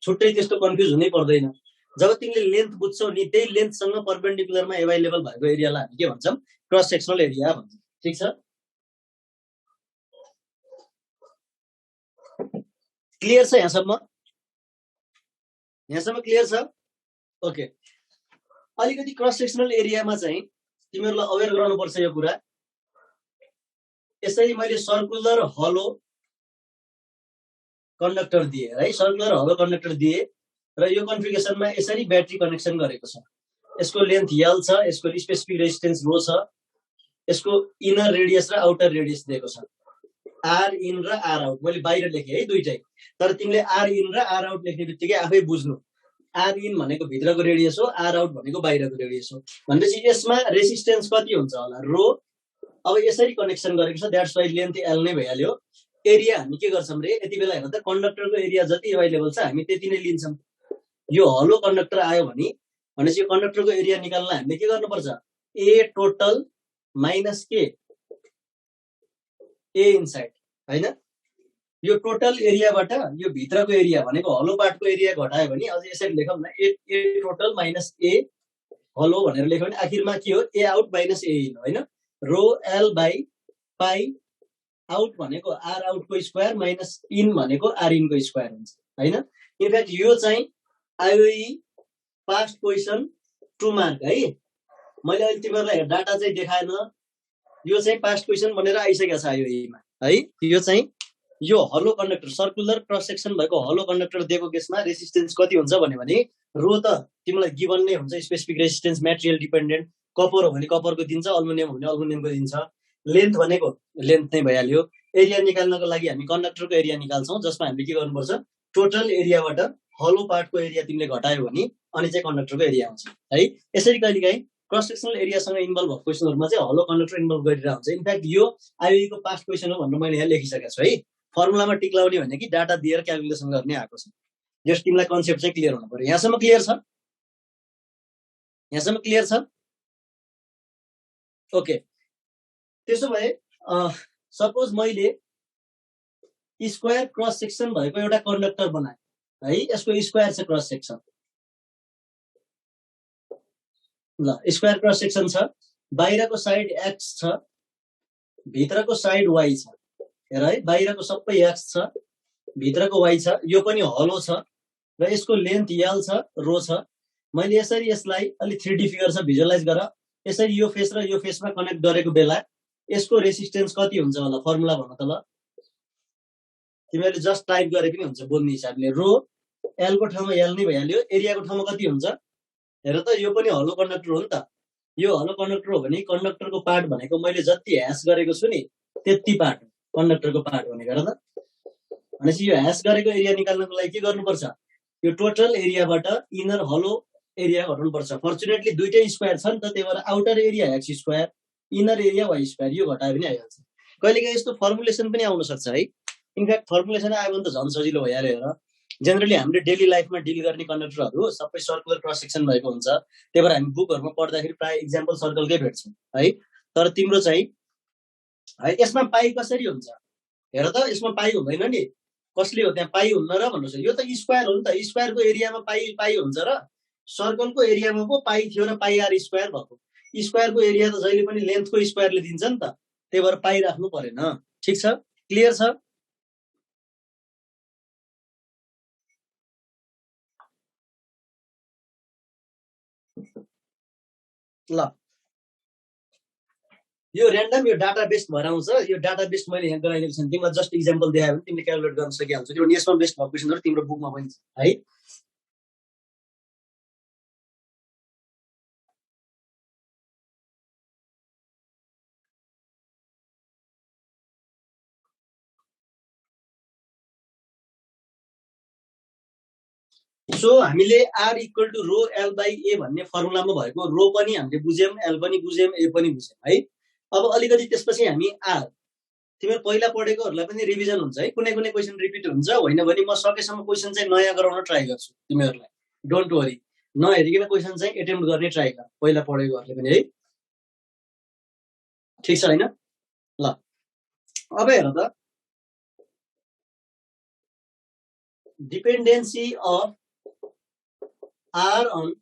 S1: छुट्टै त्यस्तो कन्फ्युज हुनै पर्दैन जब तिमीले लेन्थ बुझ्छौ नि त्यही लेन्थसँग परपेन्डिकुलरमा एभाइलेबल भएको एरियालाई हामी के भन्छौं क्रस सेक्सनल एरिया भन्छौं ठीक छ क्लियर छ यहाँसम्म क्लियर छ ओके अलिकति क्रस सेक्सनल एरियामा चाहिँ तिमीहरूलाई अवेर गराउनुपर्छ यो कुरा यसरी मैले सर्कुलर हलो कन्डक्टर दिए है सर्कुलर हलो कन्डक्टर दिए र यो कन्फिगरेसनमा यसरी ब्याट्री कनेक्सन गरेको छ यसको लेन्थ L छ यसको स्पेसिफिक रेजिस्टेन्स रो छ यसको इनर रेडियस र आउटर रेडियस दिएको छ R in र R out मैले बाहिर लेखेँ है दुईटै तर तिमीले R in र R out लेख्ने बित्तिकै आफै बुझ्नु R in भनेको भित्रको रेडियस हो R out भनेको बाहिरको रेडियस हो भनेपछि यसमा रेजिस्टेन्स कति हुन्छ होला रो अब यसरी कनेक्सन गरेको छ द्याट्स वाइ लेन्थ L नै भइहाल्यो एरिया हामी के गर्छौं रे यति बेला हेर्दा त कन्डक्टरको एरिया जति अवेलेबल छ हामी त्यति नै लिन्छौं यो हलो कन्डक्टर आयो भनेपछि यो कन्डक्टरको एरिया निकाल्न हामीले के गर्नुपर्छ A टोटल माइनस के A इनसाइड हैन यो टोटल एरियाबाट यो भित्रको एरिया भनेको हलो पार्टको एरिया घटायो भने अझ यसरी लेखौँ न A टोटल माइनस A हलो भनेर लेख्यो भने आखिरमा के हो A out minus A in हैन रो L बाइ पाई आउट भनेको R आउट को स्क्वायर माइनस इन भनेको R इन को स्क्वायर हुन्छ हैन इनफ्याक्ट यो चाहिँ आईओई पास्ट क्वेशन 2 मार्क है मैले अहिले तिमीहरुलाई डाटा चाहिँ देखाएन यो चाहिँ पास्ट क्वेशन बनेर आइसकेको छ आईओई मा है यो चाहिँ यो हलो कन्डक्टर सर्कुलर क्रस सेक्सन भएको हलो कन्डक्टर दिएको केसमा रेजिस्टेन्स कति हुन्छ भने रो त तिमीलाई गिवन नै हुन्छ specific resistance material dependent copper हो भने कपरको दिन्छ अल्युमिनियम हो भने अल्युमिनियमको दिन्छ लेन्थ भनेको लेन्थ नै भइहाल्यो एरिया निकाल्नको लागि हामी कन्डक्टरको एरिया निकाल्छौं जसमा हामीले के गर्नुपर्छ टोटल एरियाबाट हलो पार्टको एरिया तिमीले घटायो भने अनि चाहिँ कन्डक्टरको एरिया आउँछ है यसरी कहिलेकाहीँ क्रस सेक्सनल एरियासँग इन्भल्भ भएको क्वेशनहरुमा चाहिँ हलो कन्डक्टर इन्भल्भ गरिरहेको हुन्छ इनफ्याक्ट यो आईओई को पास्ट क्वेशन हो भनेर मैले यहाँ लेखिसकेको छु है फर्मुलामा टिक लाउने भने कि डाटा दिएर क्याल्कुलेसन गर्ने आएको छ जस्ट तिमीलाई कन्सेप्ट चाहिँ क्लियर हुनु पर्यो यहाँसम्म क्लियर छ ओके त्यसो भए सपोज मैले स्क्वायर क्रस सेक्सन भएको एउटा कन्डक्टर बनाए है यसको स्क्वायर छ क्रस सेक्सन ल स्क्वायर क्रस सेक्सन छ बाहिरको साइड x छ भित्रको साइड y छ हेर है बाहिरको सबै x छ भित्रको y छ यो पनि हलो छ र यसको लेन्थ L छ रो छ मैले यसरी यसलाई अलि 3D फिगर छ भिजुअलाइज गर यसरी यो फेस र यो फेसमा कनेक्ट गरेको बेला यसको रेजिस्टेन्स कति हुन्छ होला फर्मुला भन्न त ल तिमीले जस्ट टाइप गरे पनि हुन्छ बोल्ने हिसाबले रो L को ठाउँमा L नै भइहाल्यो एरियाको ठाउँमा कति हुन्छ हेर त यो पनि हलो कन्डक्टर हो नि त यो हलो कन्डक्टर हो भने कन्डक्टरको पार्ट भनेको मैले जति ह्यास गरेको छु नि त्यति पार्ट कन्डक्टरको पार्ट भने गर त भनेपछि यो ह्यास गरेको एरिया निकाल्नको लागि के गर्नुपर्छ यो टोटल एरियाबाट इनर हलो एरिया घटाउनुपर्छ फर्चुनेटली दुईटै स्क्वायर छ नि त त्यही भएर outer area x square inner area y square यो घटायो भने आइहाल्छ कहिलेकाहीँ यस्तो फर्मुलेसन पनि आउन सक्छ है इनफ्याक्ट फर्मुलेसन आयो भने त झन् सजिलो भइहाल्यो हेर जेनरली हामीले डेली लाइफमा डिल गर्ने कन्डक्टरहरू सबै सर्कुलर क्रस सेक्सन भएको हुन्छ त्यही भएर हामी बुकहरुमा पढ्दाखेरि प्राय एक्जाम्पल सर्कलकै भेट्छौं है तर तिम्रो चाहिँ है यसमा पाई कसरी हुन्छ हेर त यसमा पाई हुँदैन नि कसले हो त्यहाँ पाई हुन्न र भन्नुस् यो त स्क्वायर हो नि त स्क्वायरको एरियामा पाई पाई हुन्छ र सर्कलको एरियामा पो पाई थियो र पाई आर स्क्वायर भएको स्क्वायरको एरिया त जहिले पनि लेन्थको स्क्वायरले दिन्छ नि त त्यही भएर पाई राख्नु परेन ठीक छ क्लियर छ ल यो र्यान्डम यो डाटा बेस्ड भएर आउँछ यो डाटा बेस्ड मैले यहाँ गराइदिएको छु तिमीलाई जस्ट इक्जाम्पल देखायो भने तिमीले क्याल्कुलेट गर्न सकिहाल्छौ त्यो यसमा बेस्ड भएको क्वेशनहरु तिम्रो बुकमा पनि छ है सो हामीले r equal to rho l by a भन्ने फर्मुलामा भएको रो पनि हामीले बुझ्यौं l पनि बुझ्यौं a पनि बुझ्यौं है अब अलिकति त्यसपछि हामी r तिमीहरु पहिला पढेकोहरुलाई पनि रिभिजन हुन्छ है कुनै कुनै क्वेशन रिपिट हुन्छ होइन भने म सकेसम्म क्वेशन चाहिँ नयाँ गराउन ट्राई गर्छु तिमीहरुलाई डोन्ट वरी नहेरिकन क्वेशन चाहिँ एटेम्प्ट गर्ने ट्राई गर पहिला पढेकोहरुले पनि है ठीक छ हैन ल अब हेर त dependency of R on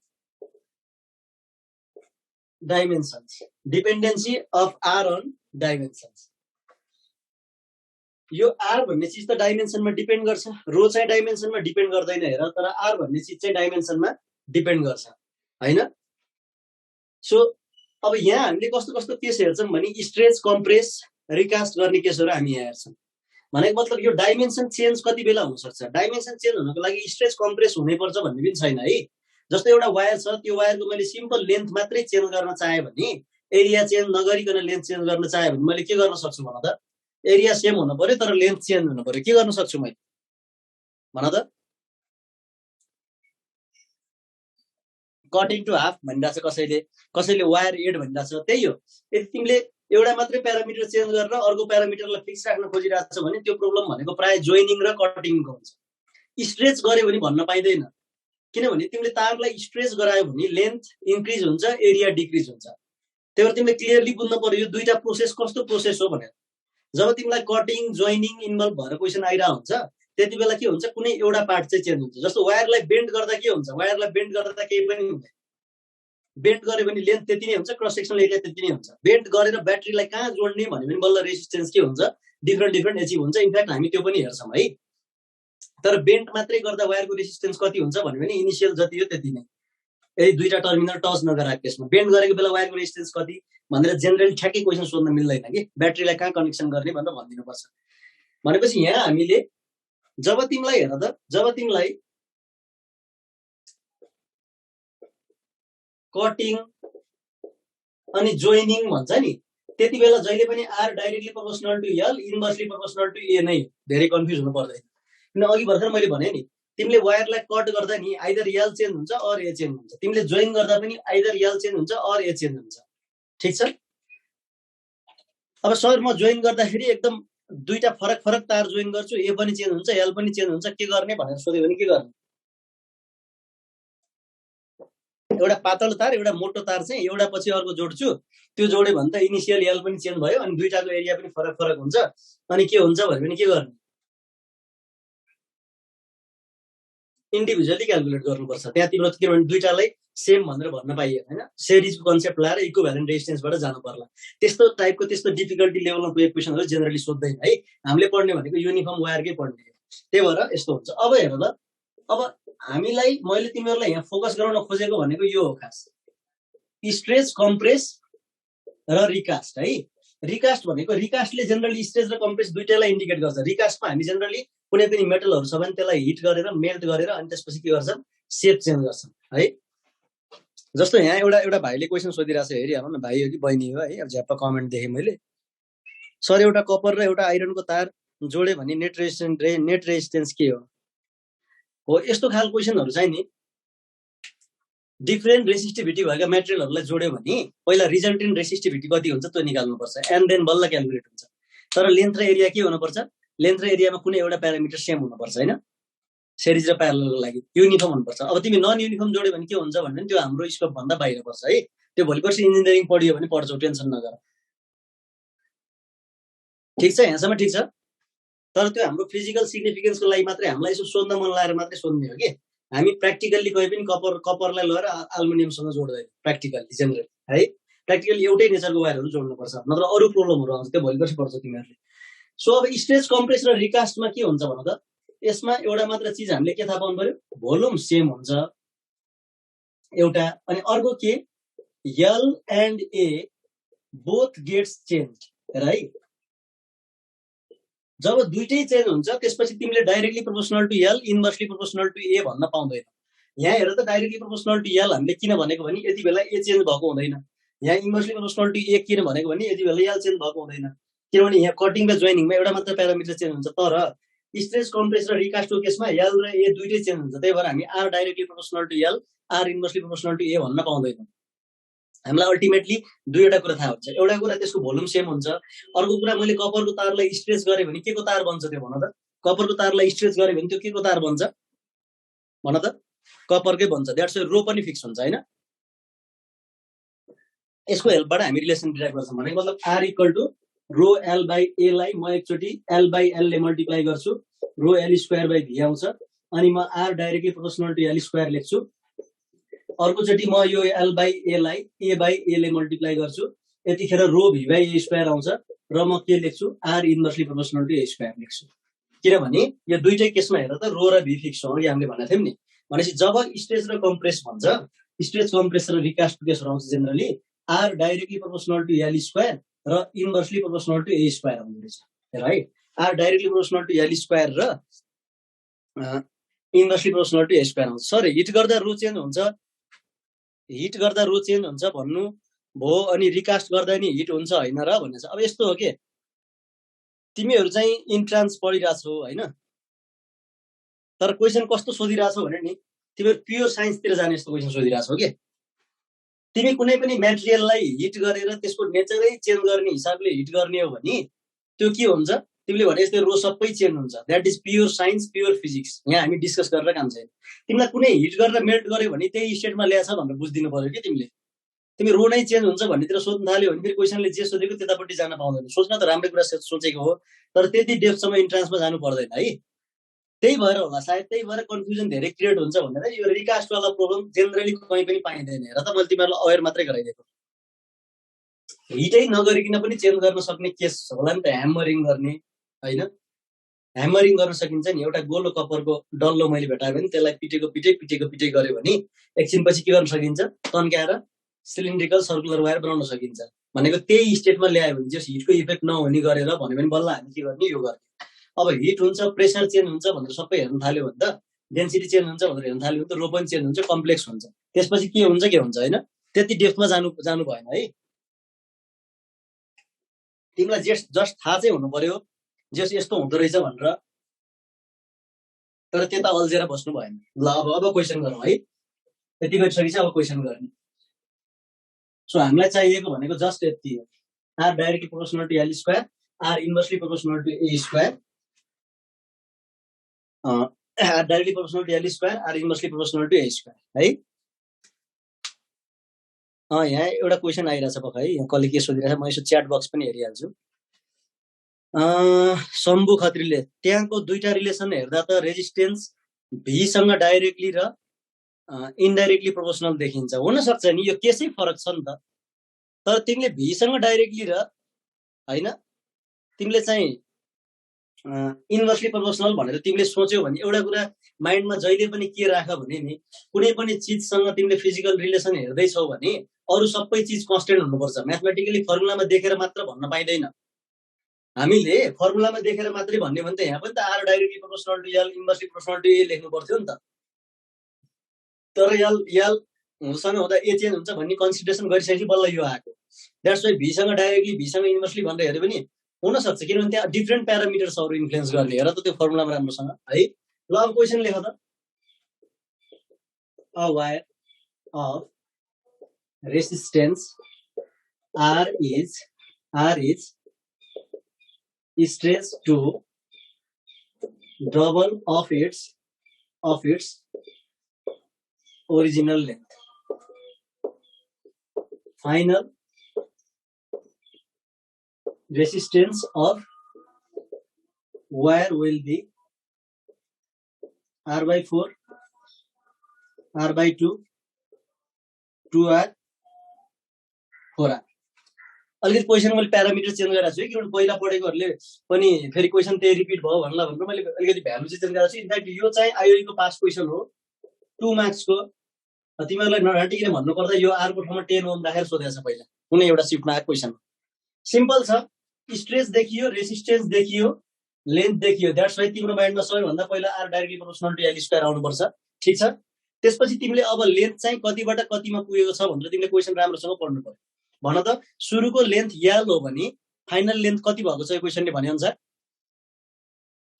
S1: dimensions. Dependency of R on dimensions. यो आर भन्ने चिज त डाइमेन्सनमा डिपेन्ड गर्छ, रो चाहिँ डाइमेन्सनमा डिपेन्ड गर्दैन हेर, तर आर भन्ने चिज चाहिँ डाइमेन्सनमा डिपेन्ड गर्छ हैन। सो अब यहाँ हामीले कस्तो कस्तो केस हेर्छौँ भने स्ट्रेच, कम्प्रेस, रिकास्ट गर्ने केसहरू हामी यहाँ हेर्छौँ। भनेको मतलब यो डाइमेन्सन चेन्ज कति बेला हुनसक्छ, डाइमेन्सन चेन्ज हुनको लागि स्ट्रेच कम्प्रेस हुनैपर्छ भन्ने पनि छैन है। जस्तो एउटा वायर छ, त्यो वायरको मैले सिम्पल लेन्थ मात्रै चेन्ज गर्न चाहे भने, एरिया चेन्ज नगरिकन लेन्थ चेन्ज गर्न चाहे भने मैले के गर्न सक्छु भन त? एरिया सेम हुनु पर्यो तर लेन्थ चेन्ज हुनु पर्यो। के गर्न सक्छु मैले भन त? कटिङ टु हाफ भनिरहेछ कसैले, कसैले वायर एड भनिरहेछ। त्यही हो, यदि तिमीले एउटा मात्रै प्यारामिटर चेन्ज गरेर अर्को प्यारामिटरलाई फिक्स राख्न खोजिरहेछ भने त्यो प्रब्लम भनेको प्राय जोइनिङ र कटिङको हुन्छ। स्ट्रेच गर्यो भने भन्न पाइँदैन, किनभने तिमीले तारलाई स्ट्रेच गरायो भने लेन्थ इन्क्रिज हुन्छ, एरिया डिक्रिज हुन्छ। त्यही भएर तिमीले क्लियरली बुझ्नु पर्यो यो दुईटा प्रोसेस कस्तो प्रोसेस हो भनेर। जब तिमीलाई कटिङ जोइनिङ इन्भल्भ भएर क्वेसन आइरहेको हुन्छ त्यति बेला के हुन्छ, कुनै एउटा पार्ट चाहिँ चेन्ज हुन्छ। जस्तो वायरलाई बेन्ड गर्दा के हुन्छ, वायरलाई बेन्ड गर्दा केही पनि हुँदैन, बेन्ड गर्यो भने लेन्थ त्यति नै हुन्छ, क्रस सेक्सनल एरिया त्यति नै हुन्छ। बेन्ड गरेर ब्याट्रीलाई कहाँ जोड्ने भन्यो भने बल्ल रेसिस्टेन्स के हुन्छ, डिफ्रेन्ट एचिभ हुन्छ। इनफ्याक्ट हामी त्यो पनि हेर्छौँ है। तर बेन्ड मात्रै गर्दा वायरको रेसिस्टेन्स कति हुन्छ भन्यो भने इनिसियल जति हो त्यति नै, यदि दुईटा टर्मिनल टच नगराएको केसमा। बेन्ड गरेको बेला वायरको रेसिस्टेन्स कति भनेर जेनरली ठ्याक्कै क्वेसन सोध्न मिल्दैन कि, ब्याट्रीलाई कहाँ कनेक्सन गर्ने भनेर भनिदिनुपर्छ। भनेपछि यहाँ हामीले जब तिमीलाई हेर त, जब तिमीलाई कटिङ अनि जोइनिङ भन्छ नि, त्यति बेला जहिले पनि R directly proportional to L, inversely proportional to A नै। धेरै कन्फ्युज हुनु पर्दैन, किन अघि भर्खर मैले भने नि, तिमीले वायरलाई कट गर्दा नि आइदर एल चेन्ज हुन्छ अर ए चेन्ज हुन्छ, तिमीले जोइन गर्दा पनि आइदर एल चेन्ज हुन्छ अर ए चेन्ज हुन्छ। ठिक छ। अब सर म जोइन गर्दाखेरि एकदम दुईटा फरक फरक तार जोइन गर्छु, ए पनि चेन्ज हुन्छ एल पनि चेन्ज हुन्छ, के गर्ने भनेर सोध्यो भने के गर्ने? एउटा पातलो तार एउटा मोटो तार चाहिँ एउटा पछि अर्को जोड्छु, त्यो जोड्यो भने त इनिसियल एल पनि चेन्ज भयो अनि दुईटाको एरिया पनि फरक फरक हुन्छ। अनि के हुन्छ भन्यो भने के गर्ने? इन्डिभिजुअली क्यालकुलेट गर्नुपर्छ त्यहाँ तिम्रो, किनभने दुईटालाई सेम भनेर भन्न पाइएन हैन। सिरिजको कन्सेप्ट लाएर इक्विभ्यालेन्ट रेजिस्टेन्सबाट जानु पर्ला। त्यस्तो टाइपको त्यस्तो डिफिकल्टी लेभलमा पुगेको क्वेसनहरु जेनरली सोध्दैन है। हामीले पढ्ने भनेको युनिफर्म वायरकै पढ्ने हो। त्यही भएर यस्तो हुन्छ। अब हेर त, अब हामीलाई मैले तिमीहरुलाई यहाँ फोकस गराउन खोजेको भनेको यो हो खास, स्ट्रेच, कम्प्रेस र रिकास्ट है। रिकास्ट भनेको, रिकास्टले जेनरली स्ट्रेच र कम्प्रेस दुईटैलाई इन्डिकेट गर्छ। रिकास्टमा हामी जेनरली कुनै पनि मेटलहरु छ भने त्यसलाई हिट गरेर मेल्ट गरेर अनि त्यसपछि के गर्छन्, शेप चेन्ज गर्छन् है। जस्तो यहाँ एउटा भाइले क्वेशन सोधिरहेछ, हेरिहाल्नु न, भाइ हो कि बहिनी हो है। अब झ्याप्प कमेन्ट देखेँ मैले, सर एउटा कपर र एउटा आइरनको तार जोड्यो भने नेट रेजिस्टेन्स के हो? यस्तो खालको क्वेशनहरु चाहिँ नि डिफरेन्ट रेसिस्टिभिटी भएका मेटेरियलहरुलाई जोड्यो भने पहिला रिजल्टेन्ट रेसिस्टिभिटी कति हुन्छ त्यो निकाल्नुपर्छ, एन्ड देन बल्ल क्याल्कुलेट हुन्छ। तर लेन्थ र एरिया के हुनुपर्छ, लेन्थ र एरियामा कुनै एउटा प्यारामिटर सेम हुनुपर्छ हैन, सिरिज र प्यारललको लागि युनिफर्म हुनुपर्छ। अब तिमी नन युनिफर्म जोड्यो भने के हुन्छ भने त्यो हाम्रो स्कोप भन्दा बाहिर पर्छ है। त्यो भोलि पर्सि इन्जिनियरिङ पढियो भने पढ्छौ, टेन्सन नगर। ठीक छ, यहाँसम्म ठीक छ। तर त्यो हाम्रो फिजिकल सिग्निफिकेन्सको लागि मात्रै, हामीलाई यसो सोध्न मन लागेर मात्रै सोध्ने हो कि हामी प्र्याक्टिकल्ली कहिले पनि कपरलाई लगेर एल्युमिनियमसँग जोड्दैन प्र्याक्टिकल्ली जेनरली है। प्र्याक्टिकल्ली एउटै नेचरको वायरहरु जोड्नुपर्छ, नत्र अरु प्रब्लमहरु आउँछ, त्यो भोलि पर्सि पढ्छ तिमीहरुले। सो अब स्ट्रेच, कम्प्रेस र रिकास्टमा के हुन्छ भन त, यसमा एउटा मात्र चीज हामीले के थाहा पाउनु पर्यो, भोल्युम सेम हुन्छ एउटा, अनि अर्को के, L and A both gets change right. जब दुईटै चेन्ज हुन्छ त्यसपछि तिमीले directly proportional to L, inversely proportional to A भन्न पाउँदैन। यहाँ हेर त, डाइरेक्टली प्रोपोर्सनल टु एल हामीले किन भनेको भने यति बेला ए चेन्ज भएको हुँदैन। यहाँ इन्भर्सली प्रोपोर्सनल टु ए किन भनेको भने यति बेला एल चेन्ज भएको हुँदैन, किनभने यहाँ कटिङ र जोइनिङमा एउटा मात्र प्यारामिटर चेन्ज हुन्छ। तर स्ट्रेच, कम्प्रेस र रिकास्टको केसमा एल र ए दुईटै चेन्ज हुन्छ। त्यही भएर हामी R directly proportional to L, R inversely proportional to A भन्न पाउँदैनौँ। हामीलाई अल्टिमेटली दुईवटा कुरा थाहा हुन्छ। एउटा कुरा त्यसको भोल्युम सेम हुन्छ, अर्को कुरा मैले कपरको तारलाई स्ट्रेच गरे भने के को तार बन्छ त्यो भन त। कपरको तारलाई स्ट्रेच गरे भने त्यो के को तार बन्छ भन त, कपरकै बन्छ। द्याट्स वाइ रो पनि फिक्स हुन्छ हैन। यसको हेल्पबाट हामी रिलेसन डिराइभ गर्छौँ। भनेको मतलब R equal to rho L by A लाई म एकचोटि एल बाई एल ले मल्टिप्लाई गर्छु, rho L square by V आउँछ, अनि म R directly proportional to L square लेख्छु। अर्कोचोटि म यो एल बाई ए लाई ए बाई ए ले मल्टिप्लाई गर्छु, यतिखेर रो भी बाई ए स्क्वायर आउँछ, र म के लेख्छु R inversely proportional to A square लेख्छु किनभने यो दुईटै केसमा हेर त रो र भी फिक्स हो अघि हामीले भनेको थियौँ नि भनेपछि जब स्ट्रेच र कम्प्रेस भन्छ स्ट्रेच कम्प्रेस र रिकास्ट केसहरू आउँछ generally R directly proportional to L square र inversely proportional to A square आउँदो रहेछ right R directly proportional to L square र inversely proportional to A square आउँछ सर हिट गर्दा रो चेन्ज हुन्छ भन्नु भो अनि रिकास्ट गर्दा नि हिट हुन्छ हैन र भन्ने छ अब यस्तो हो के तिमीहरू चाहिँ इन्ट्रान्स पढिराछौ हैन तर क्वेशन कस्तो सोधिराछौ भने नि तिमीहरू प्योर साइन्स तिर जाने जस्तो क्वेशन सोधिराछौ के तिमी कुनै पनि मटेरियललाई हिट गरेर त्यसको नेचरै चेन्ज गर्ने हिसाबले हिट गर्ने हो भने त्यो के हुन्छ तिमीले भने जस्तै रो सबै चेन्ज हुन्छ that is pure science pure physics यहाँ हामी डिस्कस गरेर काम छैन तिमीलाई कुनै हिट गरेर मेल्ट गर्यो भने त्यही स्टेटमा ल्याछ भनेर बुझ्दिनु पर्यो के तिमी रो नै चेन्ज हुन्छ भन्नेतिर सोध्न थाल्यो भने फेरि क्वेशनले जे सोधेको त्यतापट्टि जान पाउँदैन सोच्न त राम्रै कुरा सोचेको हो तर त्यति डेप्थसम्म इन्ट्रान्समा जानु पर्दैन है त्यही भएर होला सायद त्यही भएर कन्फ्युजन धेरै क्रिएट हुन्छ भनेर यो रिकास्ट वाला प्रब्लम जेनरली कहीँ पनि पाइँदैन हेर त मैले तिमीहरूलाई अवेर मात्रै गराइदिएको हिटै नगरिकन पनि चेन्ज गर्न सक्ने केस होला नि त ह्यामरिङ गर्ने हैन ह्यामरिङ गर्न सकिन्छ नि एउटा गोलो कपरको डल्लो मैले भेटाएँ भने त्यसलाई पिटे गर्यो भने एकछिनपछि के गर्न सकिन्छ तन्काएर सिलिन्ड्रिकल सर्कुलर वायर बनाउन सकिन्छ भनेको त्यही स्टेटमा ल्यायो भने जस हिटको इफेक्ट नहुने गरेर भन्यो भने बल्ल हामी के गर्ने यो गर्ने अब हिट हुन्छ प्रेसर चेन्ज हुन्छ भनेर सबै हेर्न थाल्यो भने त डेन्सिटी चेन्ज हुन्छ भनेर हेर्न थाल्यो भने त रो पनि चेन्ज हुन्छ कम्प्लेक्स हुन्छ त्यसपछि के हुन्छ हैन त्यति डेप्थमा जानु भएन है तिमीलाई जस्ट थाहा चाहिँ हुनु पर्यो जस यस्तो हुँदो रहेछ भनेर तर त्यता अल्झेर बस्नु भएन ल अब क्वेशन गरौँ है यति गरिसकेपछि अब क्वेशन गर्ने सो हामीलाई चाहिएको भनेको जस्ट यति हो R directly proportional to L square R inversely proportional to A square R directly proportional to L square R inversely proportional to A square है यहाँ एउटा क्वेशन आइरहेछ पक्का है यहाँ कसले के सोधिरहेछ म यसो च्याट बक्स पनि हेरिहाल्छु शम्भु खत्रीले त्यहाँको दुईटा रिलेसन हेर्दा त रेजिस्टेन्स भी सँग डाइरेक्टली र इन्डाइरेक्टली प्रोपोर्सनल देखिन्छ हुन सक्छ नि यो केसै फरक छ नि त तर तिमीले भी सँग डाइरेक्टली र हैन तिमीले चाहिँ इन्भर्सली प्रोपोर्सनल भनेर तिमीले सोच्यौ भने एउटा कुरा माइन्डमा जहिले पनि के राख भने नि कुनै पनि चीजसँग तिमीले फिजिकल रिलेसन हेर्दै छौ भने अरु सबै चीज कन्स्टेन्ट हुनुपर्छ म्याथमेटिकली फर्मुलामा देखेर मात्र भन्न पाइदैन हामीले फर्मुलामा देखेर मात्रै भन्ने भने त यहाँ पनि त R directly proportional to L inversely proportional to A लेख्नु पर्थ्यो नि त तर एल सँग हुँदा ए चेन्ज हुन्छ भन्ने कन्सिडरेसन गरिसकेपछि बल्ल यो आएको द्याट्स वाइ भी सँग डाइरेक्टली भी सँग इन्भर्सली भनेर हेर्यो भने हुन सक्छ किनभने त्यहाँ डिफरेन्ट प्यारामिटर्सहरु इन्फ्लुएन्स गर्ने हेर त त्यो फर्मुलामा राम्रोसँग है ल अब क्वेशन लेख त a wire of resistance R is stretched to double of its original length. Final resistance of wire will be R by 4, R by 2, 2R, 4R. अलिकति क्वेशन मैले प्यारामिटर चेन्ज गरेको छु किनभने पहिला पढेकोहरुले पनि फेरि क्वेशन त्यही रिपिट भयो भन्ला भनेर मैले अलिकति भ्यालु चाहिँ चेन्ज गरेको छु इनफ्याक्ट यो चाहिँ आईओई को पास क्वेशन हो 2 मार्क्स को तिमीहरुलाई नराटिकिन भन्नु पर्दा यो आर को ठाउँमा 10 ओम राखेर सोधेको छ पहिला कुनै एउटा शिफ्टमा आएको क्वेशन सिम्पल छ स्ट्रेस देखियो रेसिस्टेन्स देखियो लेन्थ देखियो द्याट्स वाइ तिम्रो माइन्डमा सबैभन्दा पहिला R directly proportional to L square आउनु पर्छ ठीक छ त्यसपछि तिमीले अब लेन्थ चाहिँ कतिबाट कतिमा पुगेको छ भनेर तिमीले क्वेशन राम्रोसँग पढ्नु पर्यो भन त सुरुको लेन्थ एल हो भने फाइनल लेन्थ कति भएको छ यो क्वेशनले भने अनुसार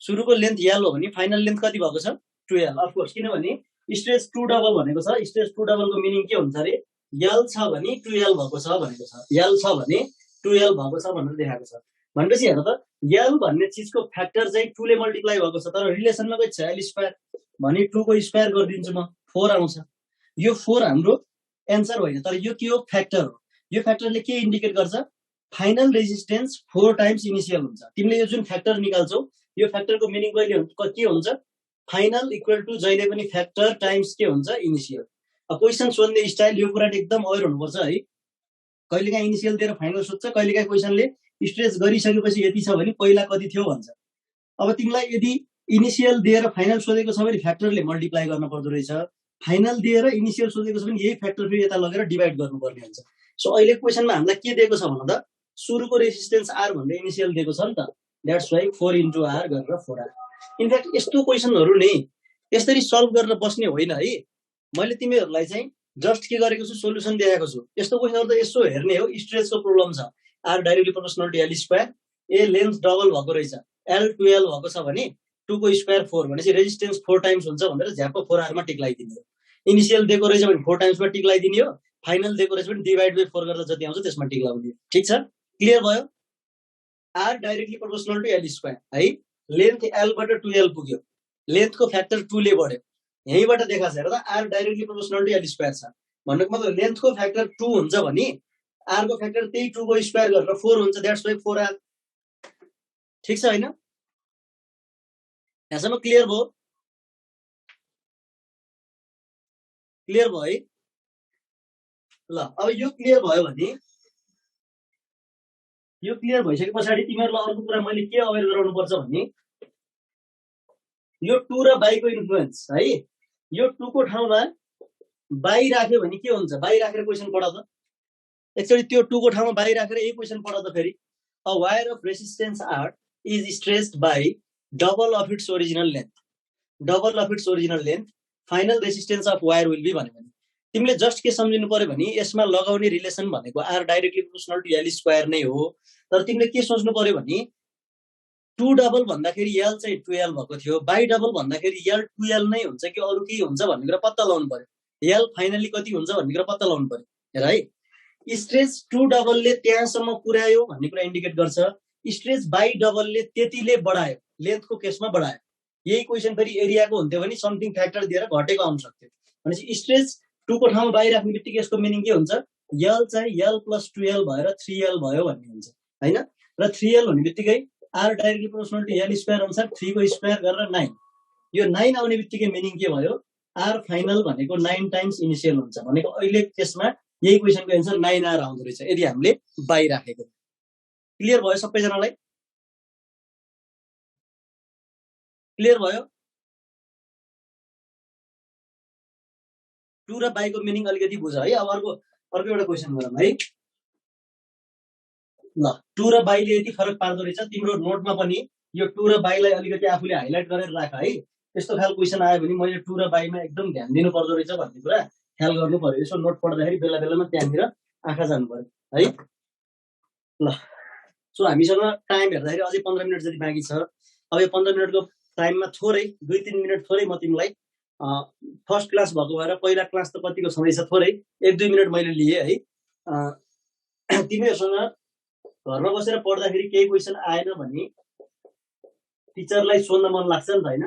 S1: सुरुको लेन्थ एल हो भने फाइनल लेन्थ कति भएको छ 2l अफ कोर्स किनभने स्ट्रेस 2 डबल भनेको छ स्ट्रेस 2 डबल को मिनिङ के हुन्छ रे एल छ भने 2l भएको छ भनेको छ एल छ भने 2l भएको छ भनेर देखाएको छ भनेपछि हेर त एल भन्ने चीजको फ्याक्टर चाहिँ 2 ले मल्टिप्लाई भएको छ तर रिलेसनमा के छ एल स्क्वायर भने 2 को स्क्वायर गरिदिन्छु म 4 आउँछ यो 4 हाम्रो एन्सर होइन तर यो के हो फ्याक्टर हो यो फ्याक्टरले के इन्डिकेट गर्छ फाइनल रेजिस्टेन्स 4 टाइम्स इनिशियल हुन्छ तिमीले यो जुन फ्याक्टर निकाल्छौ यो फ्याक्टरको मिनिङ कहिले के हुन्छ फाइनल इक्वल टु जहिले पनि फ्याक्टर टाइम्स के हुन्छ इनिशियल अब क्वेशन सोध्ने स्टाइल यो कुरा एकदम अवेर हुनुपर्छ है कहिलेकाहीँ इनिशियल दिएर फाइनल सोध्छ कहिलेकाहीँ क्वेशनले स्ट्रेच गरिसकेपछि यति छ भने पहिला कति थियो भन्छ। अब तिमीलाई यदि इनिसियल दिएर फाइनल सोधेको छ भने फ्याक्टरले मल्टिप्लाई गर्न पर्दो रहेछ, फाइनल दिएर इनिसियल सोधेको छ भने यही फ्याक्टर फेरि यता लगेर डिभाइड गर्नुपर्ने हुन्छ। सो अहिले क्वेसनमा हामीलाई के दिएको छ भन त, सुरुको रेसिस्टेन्स आर भन्दा इनिसियल दिएको छ नि त, द्याट्स वाइ 4 इन्टु आर गरेर 4R। इनफ्याक्ट यस्तो क्वेसनहरू नै यसरी सल्भ गर्न बस्ने होइन है। मैले तिमीहरूलाई चाहिँ जस्ट के गरेको छु, सोल्युसन दिएको छु। यस्तो क्वेसनहरू त यसो हेर्ने हो, स्ट्रेचको प्रोब्लम छ, R directly proportional to L square, ए लेन्थ डबल भएको रहेछ, एल 12 भएको छ भने 2 को स्क्वायर 4 भनेपछि रेजिस्टेन्स 4 टाइम्स हुन्छ भनेर झ्याप 4R मा टिक लगाइदिने हो। इनिसियल दिएको रहेछ भने 4 टाइम्स मा टिक लगाइदिने हो, फाइनल दिएको रहेछ भने डिभाइड बाइ 4 गरेर जति आउँछ त्यसमा टिक लगाउने हो। ठीक छ, क्लियर भयो? R directly proportional to L square है, लेन्थ एल बाट 2l पुग्यो, लेन्थको फ्याक्टर 2 ले बढ्यो, यहीबाट देखा छ हेर त, R directly proportional to L square छ भन्नुको मतलब लेन्थको फ्याक्टर 2 हुन्छ भने आर को फ्याक्टर त्यही 2 को स्क्वायर गरेर 4 हुन्छ, द्याट्स वाइ 4R। ठीक छ हैन? यहाँसम्म क्लियर भयो? क्लियर भयो है? ल अब यो क्लियर भयो भने, यो क्लियर भइसके पछाडि तिमीहरूलाई अर्को कुरा मैले के अवेयर गराउनु पर्छ भने यो 2 र बाई को इन्फ्लुएन्स है। यो 2 को ठाउँमा बाई राख्यो भने के हुन्छ, बाई राखेर क्वेसन पढ त एकचोटि। त्यो 2 को ठाउँमा बाई राखेर यही क्वेसन पढ त फेरि। A wire of resistance R is stretched by double of its original length, double of its original length, final resistance of wire will be भन्यो भने तिमीले जस्ट के सम्झिनु पर्यो भने यसमा लगाउने रिलेसन भनेको R directly proportional to L square नै हो। तर तिमीले के सोच्नु पर्यो भने 2 डबल भन्दाखेरि एल चाहिँ 2l भएको थियो, बाई डबल भन्दाखेरि एल 2l नै हुन्छ कि अरू केही हुन्छ भन्ने कुरा पत्ता लगाउनु पर्यो। एल फाइनली कति हुन्छ भन्ने कुरा पत्ता लगाउनु पर्यो। हेर है, स्ट्रेच 2 डबलले त्यहाँसम्म पुर्यायो भन्ने कुरा इन्डिकेट गर्छ, स्ट्रेच बाई डबलले त्यतिले बढायो, लेन्थको केसमा बढायो। यही क्वेसन फेरि एरियाको हुन्थ्यो भने समथिङ फ्याक्टर दिएर घटेको आउन सक्थ्यो। भनेपछि स्ट्रेच 2 को ठाउँमा बाई राख्ने बित्तिकै यसको मिनिङ के हुन्छ, एल चाहिँ एल प्लस 2l भएर 3l भयो भन्ने हुन्छ हैन। र 3l भन्ने बित्तिकै R directly proportional to L square अनुसार 3 को स्क्वायर गरेर 9, यो 9 आउने बित्तिकै मिनिङ के भयो, आर फाइनल भनेको 9 टाइम्स इनिसियल हुन्छ भनेको अहिले त्यसमा यही क्वेसनको एन्सर 9R आउँदो रहेछ यदि हामीले बाई राखेको। क्लियर भयो सबैजनालाई? क्लियर भयो? 2 र बाई को मिनिङ अलिकति बुझ है। अब अर्को एउटा क्वेसन गरौँ है। ल 2 र बाईले यति फरक पार्दो रहेछ, तिम्रो नोटमा पनि यो 2 र बाईलाई अलिकति आफूले हाइलाइट गरेर राख है। यस्तो खालको क्वेसन आयो भने मैले 2 र बाईमा एकदम ध्यान दिनु पर्दो रहेछ भन्ने कुरा ख्याल गर्नु पर्यो। यसो नोट पढ्दाखेरि बेला बेलामा त्यहाँनिर आँखा जानु पर्यो है। ल सो हामीसँग टाइम हेर्दाखेरि अझै 15 मिनट जति बाँकी छ। अब यो 15 मिनटको टाइममा थोरै 2-3 मिनट थोरै म तिमीलाई फर्स्ट क्लास भएको भएर पहिला क्लास त कतिको छँदैछ थोरै 1-2 मिनट मैले लिए है। तिमीहरूसँग घरमा बसेर पढ्दाखेरि केही क्वेसन आएन भने टिचरलाई सोध्न मन लाग्छ नि त हैन,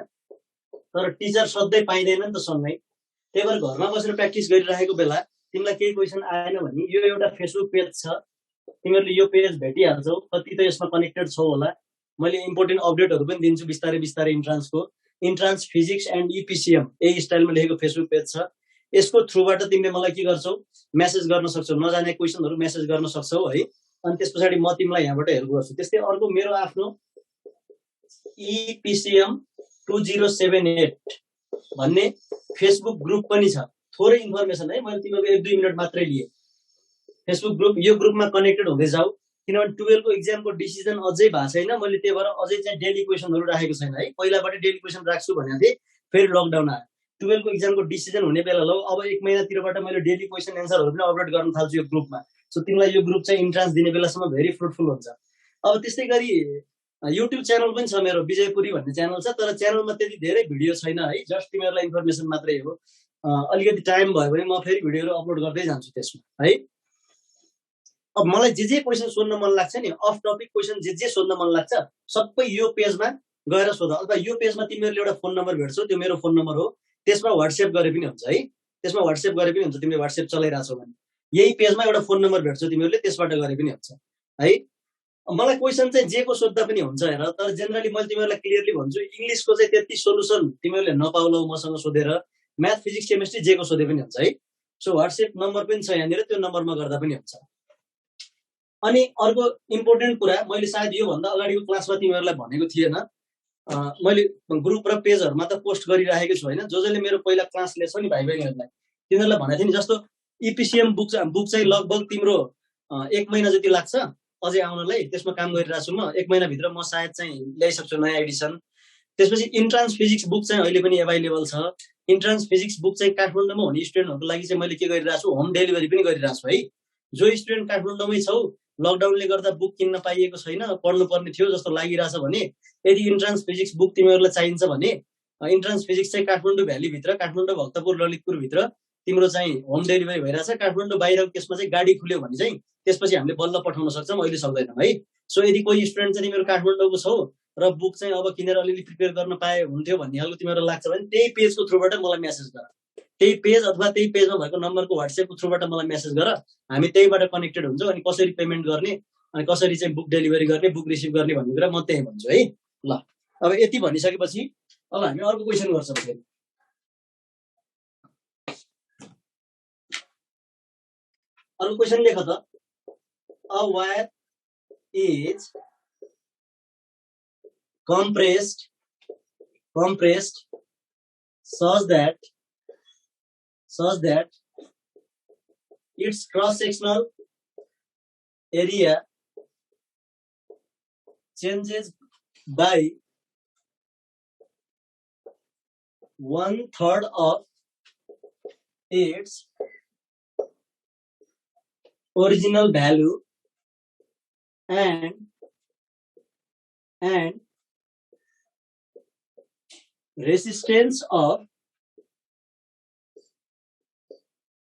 S1: तर टिचर सधैँ पाइँदैन नि त सँगै। त्यही भएर घरमा बसेर प्र्याक्टिस गरिरहेको बेला तिमीलाई केही क्वेसन आएन भने यो एउटा फेसबुक पेज छ, तिमीहरूले यो पेज भेटिहाल्छौ, कति त यसमा कनेक्टेड छौ होला। मैले इम्पोर्टेन्ट अपडेटहरू पनि दिन्छु बिस्तारै बिस्तारै इन्ट्रान्सको, इन्ट्रान्स फिजिक्स एन्ड इपिसिएम यही स्टाइलमा लेखेको फेसबुक पेज छ। यसको थ्रुबाट तिमीले मलाई के गर्छौ, मेसेज गर्न सक्छौ, नजाने क्वेसनहरू मेसेज गर्न सक्छौ है। अनि त्यस पछाडि म तिमीलाई यहाँबाट हेल्प गर्छु। त्यस्तै अर्को मेरो आफ्नो इपिसिएम 2078 भन्ने फेसबुक ग्रुप पनि छ। थोरै इन्फर्मेसन है, मैले तिमीहरूको 1-2 मिनट मात्रै लिए। फेसबुक ग्रुप, यो ग्रुपमा कनेक्टेड हुँदै जाऊ, किनभने 12 को एक्जामको डिसिजन अझै भएको छैन। मैले त्यही भएर अझै चाहिँ डेली क्वेसनहरू राखेको छैन है। पहिलाबाटै डेली क्वेसन राख्छु भनेको थिएँ, फेरि लकडाउन आयो। 12 को एक्जामको डिसिजन हुने बेला ल अब 1 महिनातिरबाट मैले डेली क्वेसन एन्सरहरू पनि अपलोड गर्न थाल्छु यो ग्रुपमा। सो तिमीलाई यो ग्रुप चाहिँ इन्ट्रान्स दिने बेलासम्म भेरी फ्रुटफुल हुन्छ। अब त्यस्तै गरी युट्युब च्यानल पनि छ मेरो, विजयपुरी भन्ने च्यानल छ, तर च्यानलमा त्यति धेरै भिडियो छैन है, जस्ट तिमीहरूलाई इन्फर्मेसन मात्रै हो। अलिकति टाइम भयो भने म फेरि भिडियोहरू अपलोड गर्दै जान्छु त्यसमा है। अब मलाई जे क्वेसन सोध्न मन लाग्छ नि, अफ टपिक क्वेसन जे सोध्न मन लाग्छ सबै यो पेजमा गएर सोध। अथवा यो पेजमा तिमीहरूले एउटा फोन नम्बर भेट्छौ, त्यो मेरो फोन नम्बर हो, त्यसमा व्हाट्सएप गरे पनि हुन्छ है। त्यसमा व्हाट्सएप गरे पनि हुन्छ, तिमीले व्हाट्सएप चलाइरहेछौ भने यही पेजमा एउटा फोन नम्बर भेट्छौ तिमीहरूले, त्यसबाट गरे पनि हुन्छ है। मलाई क्वेसन चाहिँ जे को सोध्दा पनि हुन्छ हेर, तर जेनरली मैले तिमीहरूलाई क्लियरली भन्छु इङ्ग्लिसको चाहिँ त्यति सोलुसन तिमीहरूले नपाउलौ मसँग सोधेर, म्याथ फिजिक्स केमिस्ट्री जे को सोधे पनि हुन्छ है। सो व्हाट्सएप नम्बर पनि छ यहाँनिर, त्यो नम्बरमा गर्दा पनि हुन्छ। अनि अर्को इम्पोर्टेन्ट कुरा मैले सायद यो भन्दा अगाडिको क्लासमा तिमीहरूलाई भनेको थिएन, मैले ग्रुप र पेजहरुमा त पोस्ट गरिराखेको छु हैन। जसले मेरो पहिला क्लास लिएछ नि भाइ बहिनीहरुलाई तिनीहरुलाई भनेको थिएँ नि, जस्तो इपिसिएम बुक चाहिँ लगभग तिम्रो 1 महिना जति लाग्छ अझै आउनलाई, त्यसमा काम गरिरहेको छु म। 1 महिना भित्र म सायद चाहिँ ल्याइसक्छु नयाँ एडिसन। त्यसपछि इन्ट्रान्स फिजिक्स बुक चाहिँ अहिले पनि अभाइलेबल छ। इन्ट्रान्स फिजिक्स बुक चाहिँ काठमाडौँमा हुने स्टुडेन्टहरुको लागि चाहिँ मैले के गरिरहेको छु, होम डेलिभरी पनि गरिरहेको छु है। जो स्टुडेन्ट काठमाडौँमै छौ, लकडाउनले गर्दा बुक किन्न पाइएको छैन, पढ्नुपर्ने थियो जस्तो लागिरहेछ भने, यदि इन्ट्रान्स फिजिक्स बुक तिमीहरूलाई चाहिन्छ भने इन्ट्रान्स फिजिक्स चाहिँ काठमाडौँ भ्याली भित्र, काठमाडौँ भक्तपुर ललितपुर भित्र तिम्रो चाहिँ होम डेलिभरी भइरहेछ। काठमाडौँ बाहिरको केसमा चाहिँ गाडी खुल्यो भने चाहिँ त्यसपछि हामीले बल्ल पठाउन सक्छौँ, अहिले सक्दैनौँ है। सो यदि कोही स्टुडेन्ट चाहिँ तिमीहरू काठमाडौँको छौ र बुक चाहिँ अब किनेर अलिअलि प्रिपेयर गर्न पाए हुन्थ्यो भन्ने खालको तिमीहरूलाई लाग्छ भने त्यही पेजको थ्रुबाट मलाई मेसेज गर। त्यही पेज अथवा त्यही पेजमा भएको नम्बरको व्हाट्सएपको थ्रुबाट मलाई मेसेज गर। हामी त्यहीबाट कनेक्टेड हुन्छौँ। अनि कसरी पेमेन्ट गर्ने अनि कसरी चाहिँ बुक डेलिभरी गर्ने, बुक रिसिभ गर्ने भन्ने कुरा म त्यही भन्छु है। ल अब यति भनिसकेपछि अब हामी अर्को क्वेसन गर्छौँ। फेरि अर्को क्वेसन लेख त। A wire is compressed such that its cross-sectional area changes by 1/3 of its original value and resistance of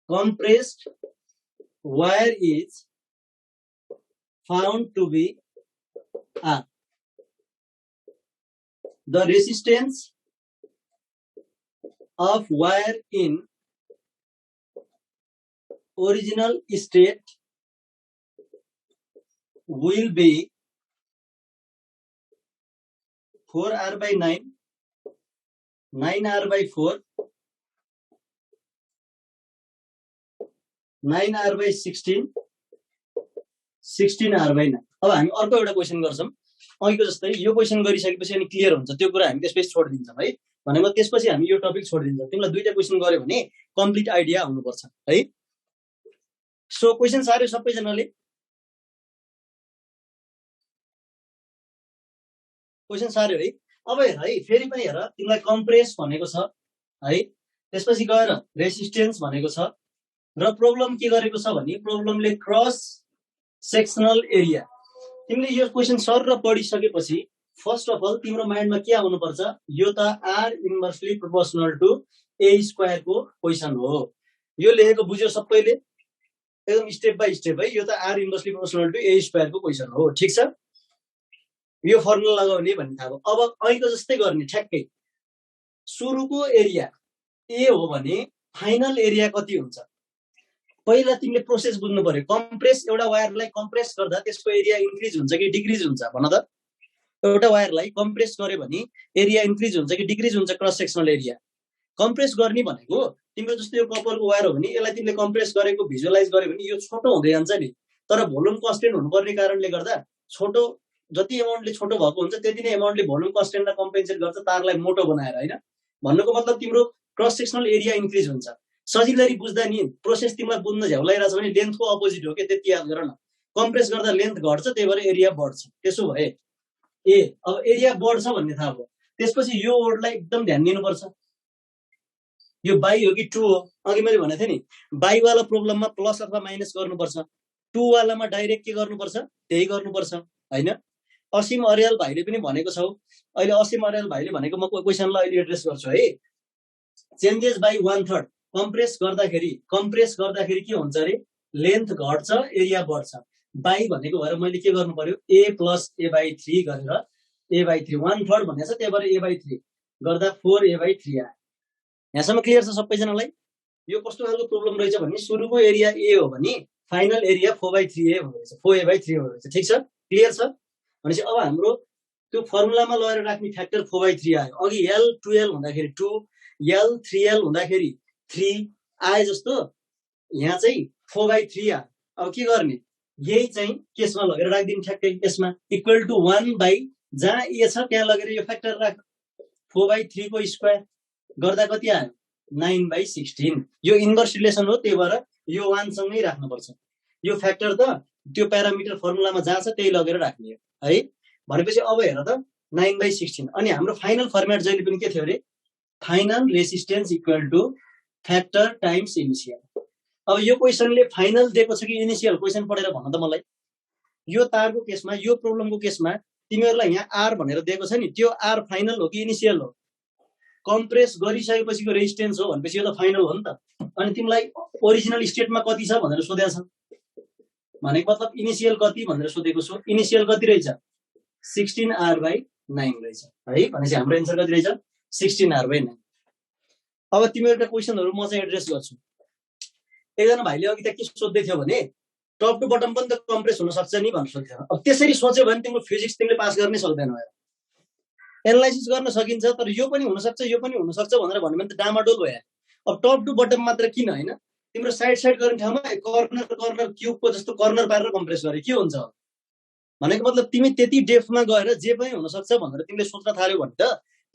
S1: compressed wire is found to be R. The resistance of wire in original state will be 4R by 9, 9R by 4, 9R by 16, 16R by 9। अब हामी अर्को एउटा question गर्छौं। अघिको जस्तै यो question गरिसकेपछि अनि क्लियर हुन्छ त्यो कुरा हामी त्यसपछि छोड्दिन्छौँ है। भनेको त्यसपछि हामी यो टपिक छोड्दिन्छौँ। तिमीलाई दुईटा क्वेसन गर्यो भने कम्प्लिट आइडिया आउनुपर्छ है। सो क्वेसन सार्यो सबैजनाले? क्वेसन सार्यो है। अब हेर है, फेरि पनि हेर, तिमीलाई कम्प्रेस भनेको छ है, त्यसपछि गएर रेसिस्टेन्स भनेको छ र प्रोब्लम के गरेको छ भने प्रोब्लमले क्रस सेक्सनल एरिया। तिमीले यो क्वेसन सर र पढिसकेपछि फर्स्ट अफ अल तिम्रो माइन्डमा के आउनु पर्छ, यो त R inversely proportional to A square को क्वेसन हो। यो लेखेको बुझ्यो सबैले? एकदम स्टेप बाइ स्टेप है। यो त R inversely proportional to A square को क्वेसन हो। ठीक छ, यो फर्मुला लगाउने भन्ने थाहा भयो। अब अहिलेको जस्तै गर्ने ठ्याक्कै। सुरुको एरिया ए हो भने फाइनल एरिया कति हुन्छ? पहिला तिमीले प्रोसेस बुझ्नु पर्यो। कम्प्रेस एउटा वायरलाई कम्प्रेस गर्दा त्यसको एरिया इन्क्रिज हुन्छ कि डिक्रिज हुन्छ भन त? एउटा वायरलाई कम्प्रेस गर्यो भने एरिया इन्क्रिज हुन्छ कि डिक्रिज हुन्छ? क्रस सेक्सनल एरिया कम्प्रेस गर्ने भनेको तिम्रो जस्तो यो कपरको वायर हो भने यसलाई तिमीले कम्प्रेस गरेको भिजुअलाइज गर्यो भने यो छोटो हुँदै जान्छ नि। तर भोल्युम कन्स्टेन्ट हुनुपर्ने कारणले गर्दा छोटो, जति एमाउन्टले छोटो भएको हुन्छ त्यति नै एमाउन्टले भोल्युम कन्स्टेन्टलाई कम्पेन्सेट गर्छ तारलाई मोटो बनाएर हैन। भन्नुको मतलब तिम्रो क्रस सेक्सनल एरिया इन्क्रिज हुन्छ। सजिलै बुझ्दा नि प्रोसेस तिमीलाई बुझ्न झ्याउलाइरहेछ भने लेन्थको अपोजिट हो के, त्यति याद गर न। कम्प्रेस गर्दा लेन्थ घट्छ, त्यही भएर एरिया बढ्छ। त्यसो भए ए अब एरिया बढ्छ भन्ने थाहा भयो। त्यसपछि यो वर्डलाई एकदम ध्यान दिनुपर्छ। यो बाई हो कि टु हो? अघि मैले भनेको थिएँ नि, बाई वाला प्रोब्लममा प्लस अथवा माइनस गर्नुपर्छ, टु वालामा डाइरेक्ट के गर्नुपर्छ त्यही गर्नुपर्छ हैन। असीम अर्याल भाइले पनि भनेको छौ। अहिले असीम अर्याल भाइले भनेको म क्वेसनलाई अहिले एड्रेस गर्छु है। चेन्जेस बाई 1/3 कम्प्रेस गर्दाखेरि के हुन्छ अरे? लेन्थ घट्छ, एरिया बढ्छ। बाई भनेको भएर मैले के गर्नु पर्यो? a प्लस a बाई 3 गरेर a बाई 3 1/3 भनेको छ, त्यही भएर a बाई 3 गर्दा 4a बाई 3 आयो। यहाँसम्म क्लियर छ सबैजनालाई? यो कस्तो खालको प्रोब्लम रहेछ भने सुरुको एरिया a हो भने फाइनल एरिया 4/3a हुँदो रहेछ, 4a बाई 3 हुँदो रहेछ। ठीक छ, क्लियर छ? भनेपछि अब हाम्रो त्यो फर्मुलामा लगेर राख्ने फ्याक्टर 4/3 आयो। अघि l 2l हुँदाखेरि 2, l 3l हुँदाखेरि 3 आए जस्तो यहाँ चाहिँ 4/3 आयो। अब के गर्ने? यही चाहिँ केसमा लगेर राखिदिनु ठ्याक्कै यसमा इक्वल टु 1 बाई जहाँ ए छ त्यहाँ लगेर यो फ्याक्टर राख 4/3 को स्क्वायर गर्दा कति आयो 9/16 यो इन्भर्स रिलेसन हो त्यही भएर यो 1 सँगै राख्नुपर्छ यो फ्याक्टर त त्यो प्यारामिटर फर्मुलामा जहाँ छ त्यही लगेर राख्ने हो है भनेपछि अब हेर त 9/16 अनि हाम्रो फाइनल फर्मेट जहिले पनि के थियो रे final resistance equal to factor times initial अब यो क्वेशनले फाइनल दिएको छ कि इनिशियल क्वेशन पढेर भन त मलाई यो तारको केसमा यो प्रब्लमको केसमा तिमीहरुलाई यहाँ आर भनेर दिएको छ नि त्यो आर फाइनल हो कि इनिशियल हो कम्प्रेस गरिसकेपछिको रेजिस्टेन्स हो भनेपछि यो त फाइनल हो नि त अनि तिमीलाई ओरिजिनल स्टेटमा कति छ भनेर सोधेको छ भनेको मतलब इनिशियल कति भनेर सोधेको छु इनिशियल कति रहेछ 16r/9 रहेछ है भनेपछि हाम्रो एन्सर कति रहेछ 16r/9 अब तिमीहरुका क्वेशनहरु म चाहिँ एड्रेस गर्छु एकजना भाइले अघि त के सोध्दै थियो भने टप टु बटम पनि त कम्प्रेस हुन सक्छ नि भनेर सोध्थ्यो अब त्यसरी सोच्यो भने तिम्रो फिजिक्स तिमीले पास गर्नै सक्दैन एनालाइसिस गर्न सकिन्छ तर यो पनि हुन सक्छ भनेर भन्यो भने त डामाडोल भयो अब टप टु बटम मात्र किन हैन तिम्रो साइड गर्ने ठाउँमा कर्नर क्यूबको जस्तो कर्नर पारेर कम्प्रेस गरे के हुन्छ भनेको मतलब तिमी त्यति डेप्थमा गएर जे पनि हुन सक्छ भनेर तिमीले सोच्न थाल्यौ भने त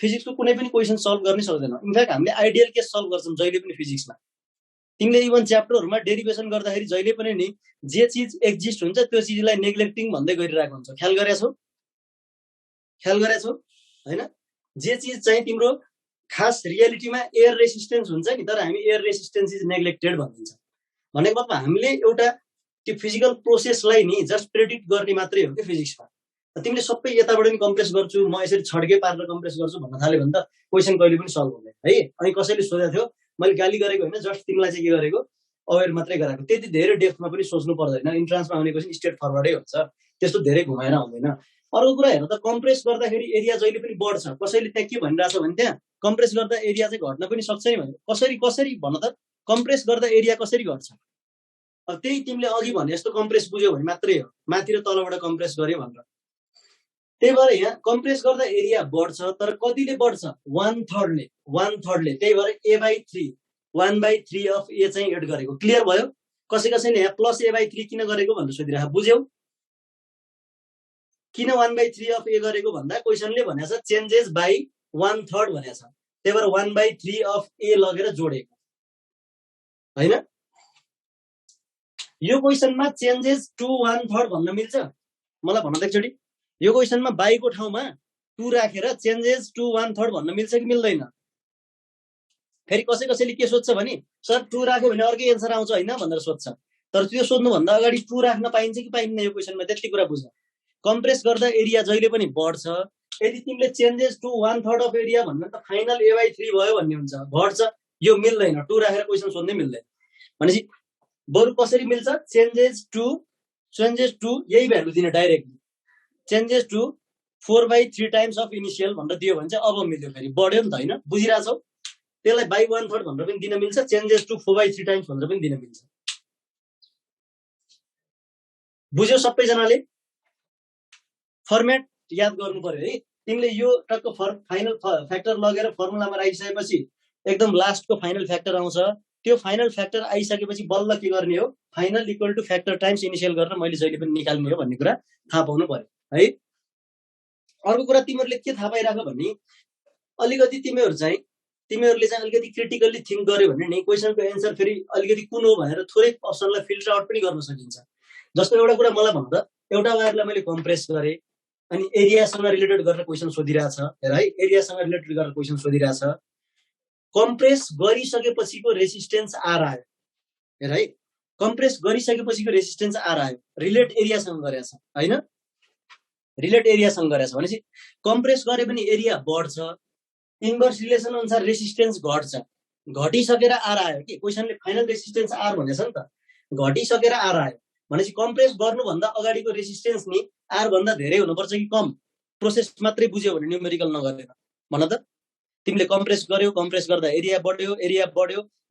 S1: फिजिक्सको कुनै पनि क्वेशन सल्भ गर्नै सक्दैनौ इनफ्याक्ट हामीले आइडियल केस सल्भ गर्छौं जहिले पनि फिजिक्समा तिमीले इभन च्याप्टरहरुमा डेरिभेसन गर्दाखेरि जहिले पनि नि जे चीज एक्जिस्ट हुन्छ त्यो चीजलाई नेग्लेक्टिङ भन्दै गरिरहेको हुन्छ ख्याल गरेछौ हैन जे चीज चाहिँ तिम्रो खास रियालिटीमा एयर रेसिस्टेन्स हुन्छ नि तर हामी एयर रेसिस्टेन्स इज नेग्लेक्टेड भनिन्छ भनेको मतलब हामीले एउटा त्यो फिजिकल प्रोसेसलाई नि जस्ट प्रेडिक्ट गर्ने मात्रै हो के फिजिक्समा तिमीले सबै यताबाट नि कम्प्रेस गर्छु म यसरी छड्के पारेर कम्प्रेस गर्छु भन्न थाल्यो भने त क्वेशन कहिले पनि सल्भ हुँदैन है अनि कसैले सोधेको थियो मैले गाली गरेको हैन जस्ट तिमीलाई चाहिँ के गरेको अवेयर मात्रै गराएको त्यति धेरै डेप्थमा पनि सोच्नु पर्दैन इन्ट्रान्समा आउने क्वेशन स्ट्रेट फरवर्डै हुन्छ त्यस्तो धेरै घुमाएर आउँदैन अर्को कुरा हेर त कम्प्रेस गर्दाखेरि एरिया जहिले पनि बढ्छ कसैले त्यहाँ के भनिरहेछ भने त्यहाँ कम्प्रेस गर्दा एरिया चाहिँ घट्न पनि सक्छ नि भने कसरी भन त कम्प्रेस गर्दा एरिया कसरी घट्छ अब त्यही तिमीले अघि भने जस्तो कम्प्रेस बुझ्यौ भने मात्रै हो माथि र तलबाट कम्प्रेस गर्यो भनेर त्यही भएर यहाँ कम्प्रेस गर्दा एरिया बढ्छ तर कतिले बढ्छ 1/3 ले त्यही भएर a/3 1/3 अफ a चाहिँ एड गरेको क्लियर भयो कसैले यहाँ प्लस a/3 किन गरेको भनेर सोधिरहेको बुझ्यौ किन 1/3 अफ a गरेको भन्दा क्वेशनले भनेको छ चेन्जेस बाइ 1/3 भनेको छ त्यही भएर 1/3 अफ a लगेर जोडेको हैन यो क्वेशनमा चेन्जेस टु 1/3 भन्न मिल्छ मलाई भन्न त एकचोटी यो क्वेशनमा बाइको ठाउँमा 2 राखेर चेन्जेस टु 1/3 भन्न मिल्छ कि मिल्दैन फेरि कसैले के सोध्छ भने सर 2 राख्यो भने अर्कै एन्सर आउँछ हैन भनेर सोध्छ तर त्यो सोध्नु भन्दा अगाडि 2 राख्न पाइन्छ कि पाइन्न यो क्वेशनमा त्यति कुरा बुझ कम्प्रेस गर्दा एरिया जहिले पनि बढ्छ यदि तिमीले चेन्जेस टु 1/3 अफ एरिया भन्नु त फाइनल a/3 भयो भन्ने हुन्छ घट्छ यो मिल्दैन 2 राखेर क्वेशन सोध्नै मिल्दैन भनेपछि बरु कसरी मिल्छ चेन्जेस टु यही भ्यालु दिने directly changes to 4/3 times of initial भनेर दियो भने चाहिँ अब मिल्यो फेरि बढ्यो नि त हैन बुझिराछौ त्यसलाई बाइ 1/3 भनेर पनि दिन मिल्छ चेन्जेस टु 4/3 टाइम्स भनेर पनि दिन मिल्छ बुझ्यौ सबैजनाले फर्मेट याद गर्नु पर्यो है तिमीले यो टक्क फाइनल फ्याक्टर लगेर फर्मुलामा राखिसकेपछि एकदम लास्टको फाइनल फ्याक्टर आउँछ त्यो फाइनल फ्याक्टर आइसकेपछि बल्ल के गर्ने हो final equal to factor times initial गरेर मैले जहिले पनि निकाल्ने हो भन्ने कुरा थाहा पाउनु पर्यो है अर्को कुरा तिमीहरुले के थाहा पाइराख भने अलिकति तिमीहरुले चाहिँ अलिकति क्रिटिकली थिंक गर्यो भने नि क्वेशनको एन्सर फेरि अलिकति कुन हो भनेर थोरै अप्सनलाई फिल्टर आउट पनि गर्न सकिन्छ जस्तो एउटा कुरा मलाई भन्दा एउटा वायरलाई मैले कम्प्रेस गरे अनि एरियासँग रिलेटेड गरेर क्वेशन सोधिरहेछ हेर है एरियासँग रिलेटेड गरेर क्वेशन सोधिरहेछ कम्प्रेस गरिसकेपछिको रेसिस्टेन्स आर आयो हेर है कम्प्रेस गरिसकेपछिको रेसिस्टेन्स आर आयो रिलेट एरियासँग गरेछ हैन रिलेट एरियासँग गरेछ भनेपछि कम्प्रेस गरे पनि एरिया बढ्छ इन्भर्स रिलेसन अनुसार रेसिस्टेन्स घट्छ घटिसकेर आर आयो कि क्वेशनले फाइनल रेसिस्टेन्स आर भनेछ नि त घटिसकेर आर आयो भनेपछि कम्प्रेस गर्नु भन्दा अगाडिको रेसिस्टेन्स नि आर भन्दा धेरै हुनुपर्छ कि कम प्रोसेस मात्रै बुझ्यो भने न्यूमेरिकल नगरेर भन त तिमीले कम्प्रेस गर्यो कम्प्रेस गर्दा एरिया बढ्यो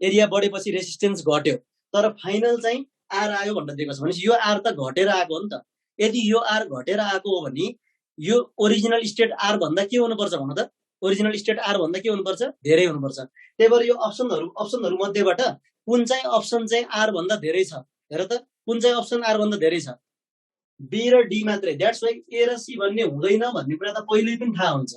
S1: एरिया बढेपछि रेसिस्टेन्स घट्यो तर फाइनल चाहिँ आर आयो भनेर दिएको छ भनेपछि यो आर त घटेर आएको हो नि त यदि यो आर घटेर आएको हो भने यो ओरिजिनल स्टेट आर भन्दा के हुनुपर्छ भन त ओरिजिनल स्टेट आर भन्दा के हुनुपर्छ धेरै हुनुपर्छ त्यही भएर यो अप्सनहरु मध्येबाट कुन चाहिँ अप्सन चाहिँ आर भन्दा धेरै छ हेर त कुन चाहिँ अप्सन आर भन्दा धेरै छ, बी र डी मात्रै। द्याट्स वाइ ए र सी भन्ने हुँदैन भन्ने कुरा त पहिल्यै पनि थाहा हुन्छ।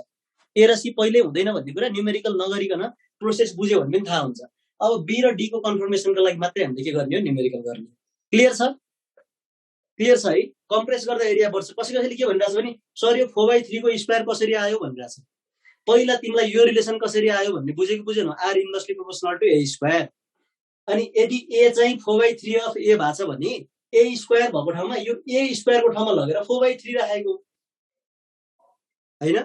S1: ए र सी पहिल्यै हुँदैन भन्ने कुरा न्युमेरिकल नगरिकन प्रोसेस बुझ्यो भने पनि थाहा हुन्छ। अब बी र डी को कन्फर्मेसनको लागि मात्रै हामीले के गर्ने हो, न्युमेरिकल गर्ने। क्लियर छ? क्लियर छ है? कम्प्रेस गर्दा एरिया बढ्छ। कसैले के भनिरहेछ भने सर यो 4/3 को स्क्वायर कसरी आयो भनिरहेछ। पहिला तिमीलाई यो रिलेसन कसरी आयो भन्ने बुझेको बुझेन? R inversely proportional to A square. अनि यदि ए चाहिँ 4/3 अफ ए भएको छ भने ए स्क्वायर भएको ठाउँमा यो ए स्क्वायरको ठाउँमा लगेर 4/3 राखेको हैन?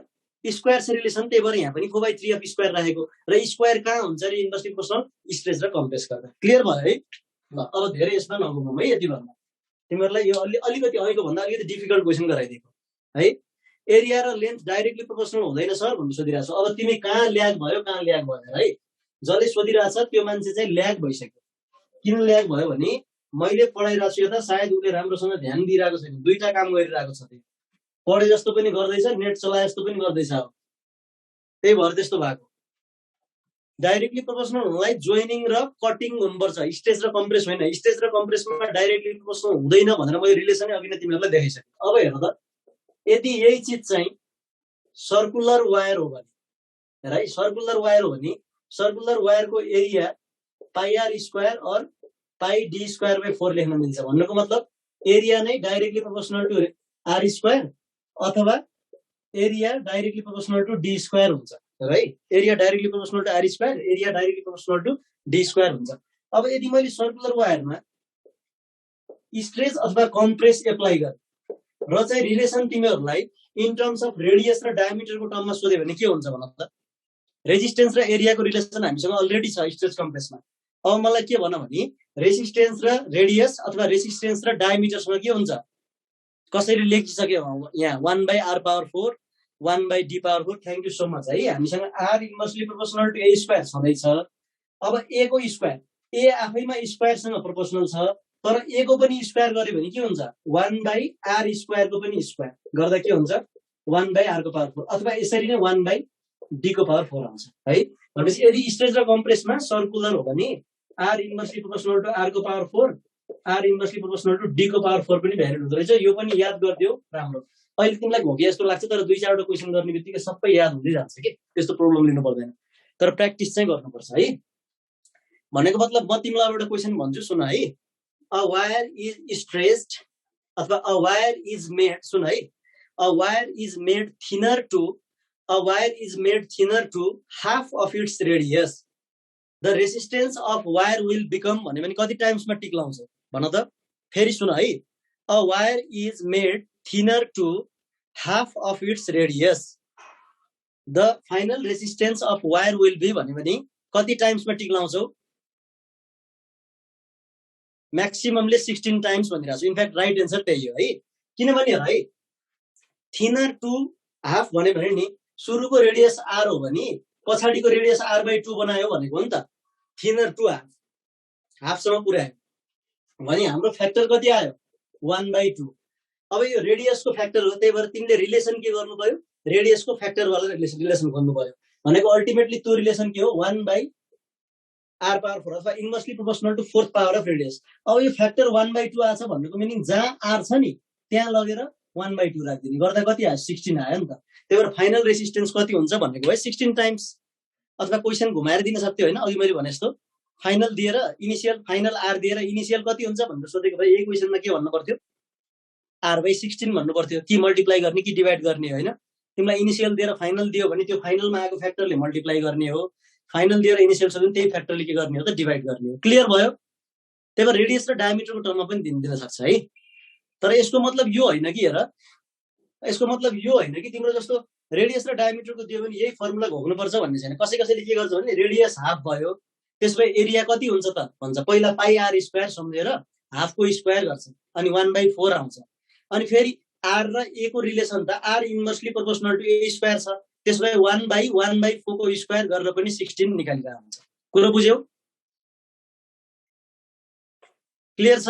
S1: स्क्वायर छ रिलेसन, त्यही भएर यहाँ पनि 4/3 अफ स्क्वायर राखेको। र स्क्वायर कहाँ हुन्छ रे इन्भर्सली प्रोपोर्सनल? स्ट्रेच र कम्प्रेस गर्दा। क्लियर भयो है? ल अब धेरै यसमा नगुमौँ है, यति भन्दा तिमीहरूलाई यो अलिकति अहिलेको भन्दा अलिकति डिफिकल्ट क्वेसन गराइदिएको है। एरिया र लेन्थ डाइरेक्टली प्रोपोर्सनल हुँदैन सर भन्ने सोधिरहेको छ। अब तिमी कहाँ ल्याग भयो कहाँ ल्याग भएन है? जसले सोधिरहेछ त्यो मान्छे चाहिँ ल्याग भइसक्यो। किन ल्याग भयो भने मैले पढाइरहेको छु यता, सायद उसले राम्रोसँग ध्यान दिइरहेको छैन, दुईटा काम गरिरहेको छ। त्यो पढे जस्तो पनि गर्दैछ, नेट चलाए जस्तो पनि गर्दैछ, त्यही भएर त्यस्तो भएको। डाइरेक्टली प्रोपोर्सनल हुनलाई जोइनिङ र कटिङ हुनुपर्छ, स्ट्रेच र कम्प्रेस होइन। स्ट्रेच र कम्प्रेसमा डाइरेक्टली प्रोपोर्सनल हुँदैन भनेर मैले रिलेसनै अघि नै तिमीहरूलाई देखाइसकेँ। अब हेर त, यदि यही चिज चाहिँ सर्कुलर वायर हो भने, राइट, सर्कुलर वायर हो भने सर्कुलर वायरको area pi R square or pi D square by 4 लेख्न मिल्छ। भन्नुको मतलब एरिया नै directly proportional to R square अथवा area directly proportional to D square हुन्छ, right? Area directly proportional to R square, area directly proportional to D square हुन्छ। अब यदि मैले सर्कुलर वायरमा स्ट्रेच अथवा कम्प्रेस एप्लाई गरेँ र चाहिँ रिलेसन तिमीहरूलाई इन टर्म्स अफ रेडियस र डायमिटरको टर्ममा सोध्यो भने के हुन्छ भन त? रेजिस्टेन्स र एरियाको रिलेसन हामीसँग अलरेडी छ स्ट्रेच कम्प्रेसमा। अब मलाई के भन भने रेजिस्टेन्स र रेडियस अथवा रेजिस्टेन्स र डायमिटरसँग के हुन्छ? कसरी लेखिसक्यो यहाँ 1/r⁴, 1/d⁴। Thank you so much है। हामीसँग R inversely proportional to A square छँदैछ। अब ए को स्क्वायर, ए आफैमा स्क्वायरसँग प्रोपोर्सनल छ, तर ए को पनि स्क्वायर गर्यो भने के हुन्छ? 1/r² को पनि स्क्वायर गर्दा के हुन्छ? 1/r⁴, अथवा यसरी नै 1/d⁴ आउँछ है। भनेपछि यदि स्ट्रेच र कम्प्रेसमा सर्कुलर हो भने R inversely proportional to r⁴, R inversely proportional to d⁴ पनि भ्यालु हुँदो रहेछ। यो पनि याद गरिदियो राम्रो। अहिले तिमीलाई घोकिया जस्तो लाग्छ, तर 2-4 वटा क्वेसन गर्ने बित्तिकै सबै याद हुँदै जान्छ कि त्यस्तो प्रब्लम लिनु पर्दैन, तर प्र्याक्टिस चाहिँ गर्नुपर्छ है। भनेको मतलब म तिमीलाई एउटा क्वेसन भन्छु, सुन है। अ वायर इज स्ट्रेच्ड अथवा अ वायर इज मेड, सुन है, a wire is made thinner to half of its radius, the resistance of wire will become भन्यो भने कति टाइम्समा टिक लाउँछ भन त? फेरि सुन है, a wire is made thinner to half of its radius, the final resistance of wire will be भन्यो भने कति टाइम्समा टिक लाउँछौ? म्याक्सिममले 16 टाइम्स भनिरहेको छु। इनफ्याक्ट राइट एन्सर त्यही हो है। किनभने है, थिनर टु हाफ भन्यो भने नि सुरुको रेडियस आर हो भने पछाडिको रेडियस r/2 बनायो भनेको हो नि त। थिनर टु हाफ, हाफसम्म पुर्यायो भने हाम्रो फ्याक्टर कति आयो? 1/2। अब यो रेडियसको फ्याक्टर हो, त्यही भएर तिमीले रिलेसन के गर्नु पर्यो? रेडियसको फ्याक्टरवाला रिलेसन गर्नु पर्यो। भनेको अल्टिमेटली त्यो रिलेसन के हो? 1/r⁴ अथवा inversely proportional to 4th power of radius. अब यो फ्याक्टर 1/2 आछ भन्नुको मिनिङ जहाँ आर छ नि त्यहाँ लगेर 1/2 राखिदिने, गर्दा कति आयो? 16 आयो नि त। त्यही भएर फाइनल रेसिस्टेन्स कति हुन्छ भन्नेको भए 16 टाइम्स। अथवा क्वेसन घुमाएर दिन सक्थ्यो होइन, अघि मैले भने जस्तो फाइनल दिएर इनिशियल, फाइनल आर दिएर इनिशियल कति हुन्छ भनेर सोधेको भए यही क्वेसनमा के भन्नु पर्थ्यो? r/16 भन्नु पर्थ्यो, कि मल्टिप्लाई गर्ने कि डिभाइड गर्ने होइन। तिमीलाई इनिशियल दिएर फाइनल दियो भने त्यो फाइनलमा आएको फ्याक्टरले मल्टिप्लाई गर्ने हो, फाइनल दिएर इनिशियल छ भने त्यही फ्याक्टरले के गर्ने हो त? डिभाइड गर्ने हो। क्लियर भयो? त्यही भएर रेडियस र डायमिटरको टर्ममा पनि दिन सक्छ है। तर यसको मतलब यो होइन कि, हेर, यसको मतलब यो होइन कि तिम्रो जस्तो रेडियस र डायमिटरको दियो भने यही फर्मुला घोक्नुपर्छ भन्ने छैन। कसैले के गर्छ भने रेडियस हाफ भयो, त्यसपछि एरिया कति हुन्छ त भन्छ, पहिला πr² सम्झेर हाफको स्क्वायर गर्छ अनि 1/4 आउँछ। अनि फेरि आर र ए को रिलेसन त R inversely proportional to A square छ, त्यसपछि 1/1/4 को स्क्वायर गरेर पनि 16 निकालिरहेको हुन्छ। कुरो बुझ्यौ? क्लियर छ?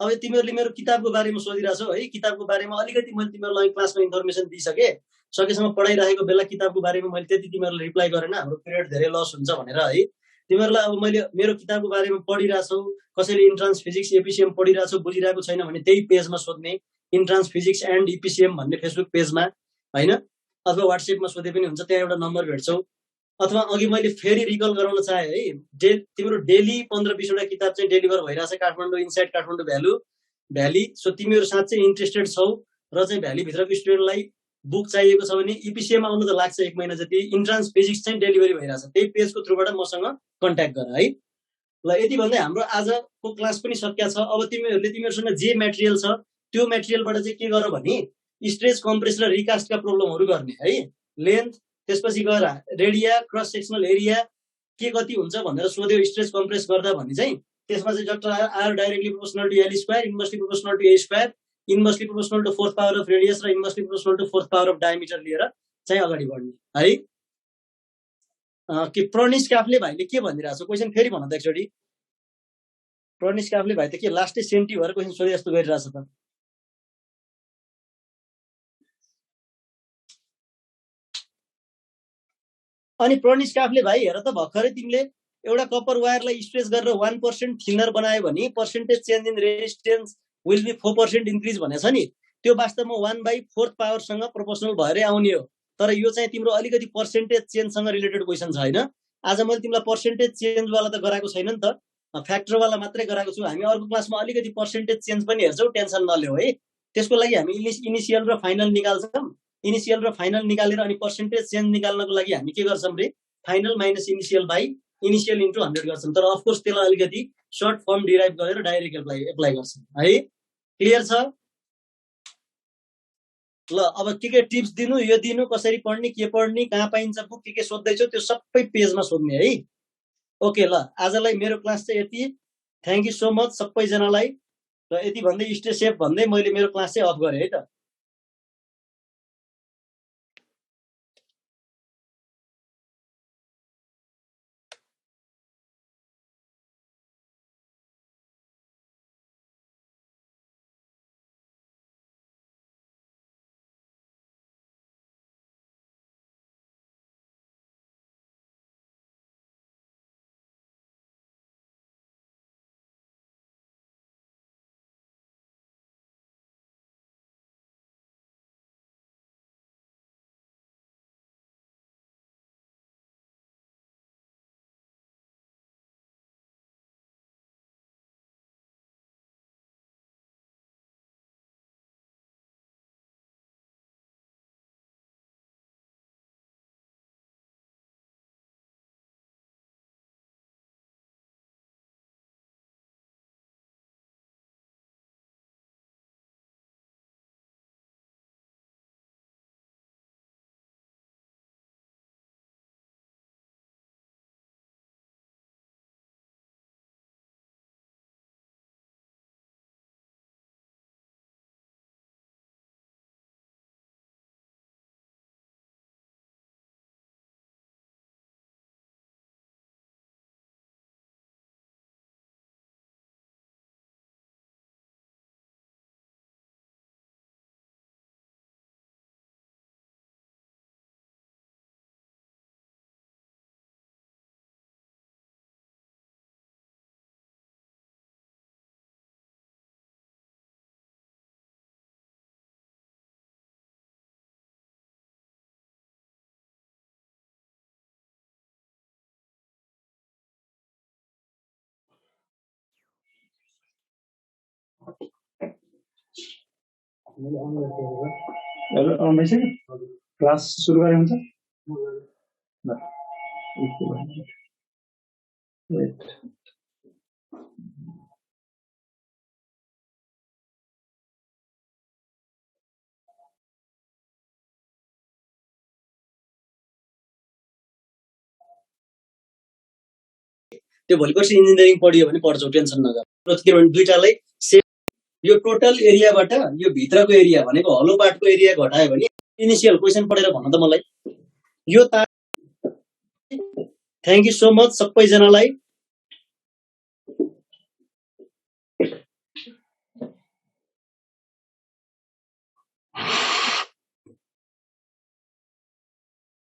S1: अब तिमीहरूले मेरो किताबको बारेमा सोधिरहेछौ है। किताबको बारेमा अलिकति मैले तिमीहरूलाई क्लासमा इन्फर्मेसन दिइसकेँ। सकेसम्म पढाइरहेको बेला किताबको बारेमा मैले त्यति तिमीहरूलाई रिप्लाई गरेन, हाम्रो पिरियड धेरै लस हुन्छ भनेर है। तिमीहरूलाई अब मैले मेरो किताबको बारेमा पढिरहेछौ, कसैले इन्ट्रान्स फिजिक्स एपिसिएम पढिरहेछौ बुझिरहेको छैन भने त्यही पेजमा सोध्ने, इन्ट्रान्स फिजिक्स एन्ड इपिसिएम भन्ने फेसबुक पेजमा हैन, अथवा वाट्सएपमा सोधे पनि हुन्छ, त्यहाँ एउटा नम्बर भेट्छौ। अथवा अघि मैले फेरि रिकल गराउन चाहे है, तिम्रो डेली 15-20 वटा किताब चाहिँ डेलिभर भइरहेछ Kathmandu inside Kathmandu valley. So तिमीहरू साँच्चै इन्ट्रेस्टेड छौ र चाहिँ भ्यालीभित्रको स्टुडेन्टलाई बुक चाहिएको छ भने इपिसिएम आउनु त लाग्छ 1 महिना जति, इन्ट्रान्स फिजिक्स चाहिँ डेलिभरी भइरहेछ, त्यही पेजको थ्रुबाट मसँग कन्ट्याक्ट गर है। ल यति भन्दै हाम्रो आजको क्लास पनि सकिया छ। अब तिमीहरूसँग जे मेटेरियल छ त्यो मेटेरियलबाट चाहिँ के गर भने स्ट्रेच कम्प्रेस र रिकास्टका प्रब्लमहरू गर्ने है। लेन्थ, त्यसपछि गएर रेडिया, क्रस सेक्सनल एरिया के कति हुन्छ भनेर सोध्यो स्ट्रेच कम्प्रेस गर्दा भने चाहिँ त्यसमा चाहिँ just R directly proportional to L square, inversely proportional to A square, inversely proportional to 4th power of radius र inversely proportional to 4th power of diameter लिएर चाहिँ अगाडि बढ्ने है। कि प्रनिस काफले भाइले के भनिरहेछ क्वेशन फेरि भन त एकचोटि। प्रनिस काफले भाइ त के लास्टै सेन्टी भएर क्वेशन सोधे जस्तो गरिरहेछ त। अनि प्रनिस काफले भाइ हेर त भर्खरै तिमीले एउटा कपर वायरलाई स्ट्रेच गरेर 1% थिनर बनायो भने percentage change in resistance will be 4% increase भनेछ नि, त्यो वास्तवमा 1/4 पावरसँग प्रोपोर्सनल भएरै आउने हो। तर यो चाहिँ तिम्रो अलिकति पर्सेन्टेज चेन्जसँग रिलेटेड क्वेशन छ हैन। आज मैले तिमीलाई पर्सेन्टेज चेन्जवाला त गराएको छैन नि त, फ्याक्टरवाला मात्रै गराएको छु। हामी अर्को क्लासमा अलिकति पर्सेन्टेज चेन्ज पनि हेर्छौँ, टेन्सन नलिऊ है। त्यसको लागि हामी इनिसियल र फाइनल निकाल्छौँ। इनिसियल र फाइनल निकालेर अनि पर्सेन्टेज चेन्ज निकाल्नको लागि हामी के गर्छौँ रे, final minus initial by initial into 100 गर्छौँ। तर अफकोर्स त्यसलाई अलिकति सर्ट फर्म डिराइभ गरेर डाइरेक्ट एप्लाई गर्छौँ है। क्लियर छ? ल अब के टिप्स दिनु, यो दिनु, कसरी पढ्ने, के पढ्ने, कहाँ पाइन्छ बुक, के सोध्दैछौ त्यो सबै पेजमा सोध्ने है। ओके ल आजलाई मेरो क्लास चाहिँ यति। थ्याङ्क यू सो मच सबैजनालाई। र यति भन्दै स्टे सेफ भन्दै मैले मेरो क्लास चाहिँ अफ गरेँ है त।
S2: क्लास सुरु गरे हुन्छ।
S1: त्यो भोलि पर्सि इन्जिनियरिङ पढियो भने पढ्छौ, टेन्सन नगर। किनभने दुईटालाई यो टोटल एरियाबाट यो भित्रको एरिया भनेको हलो पार्टको एरिया घटायो भने इनिसियल क्वेशन पढेर भन्न त मलाई यो थ्याङ्क यू सो मच सबैजनालाई।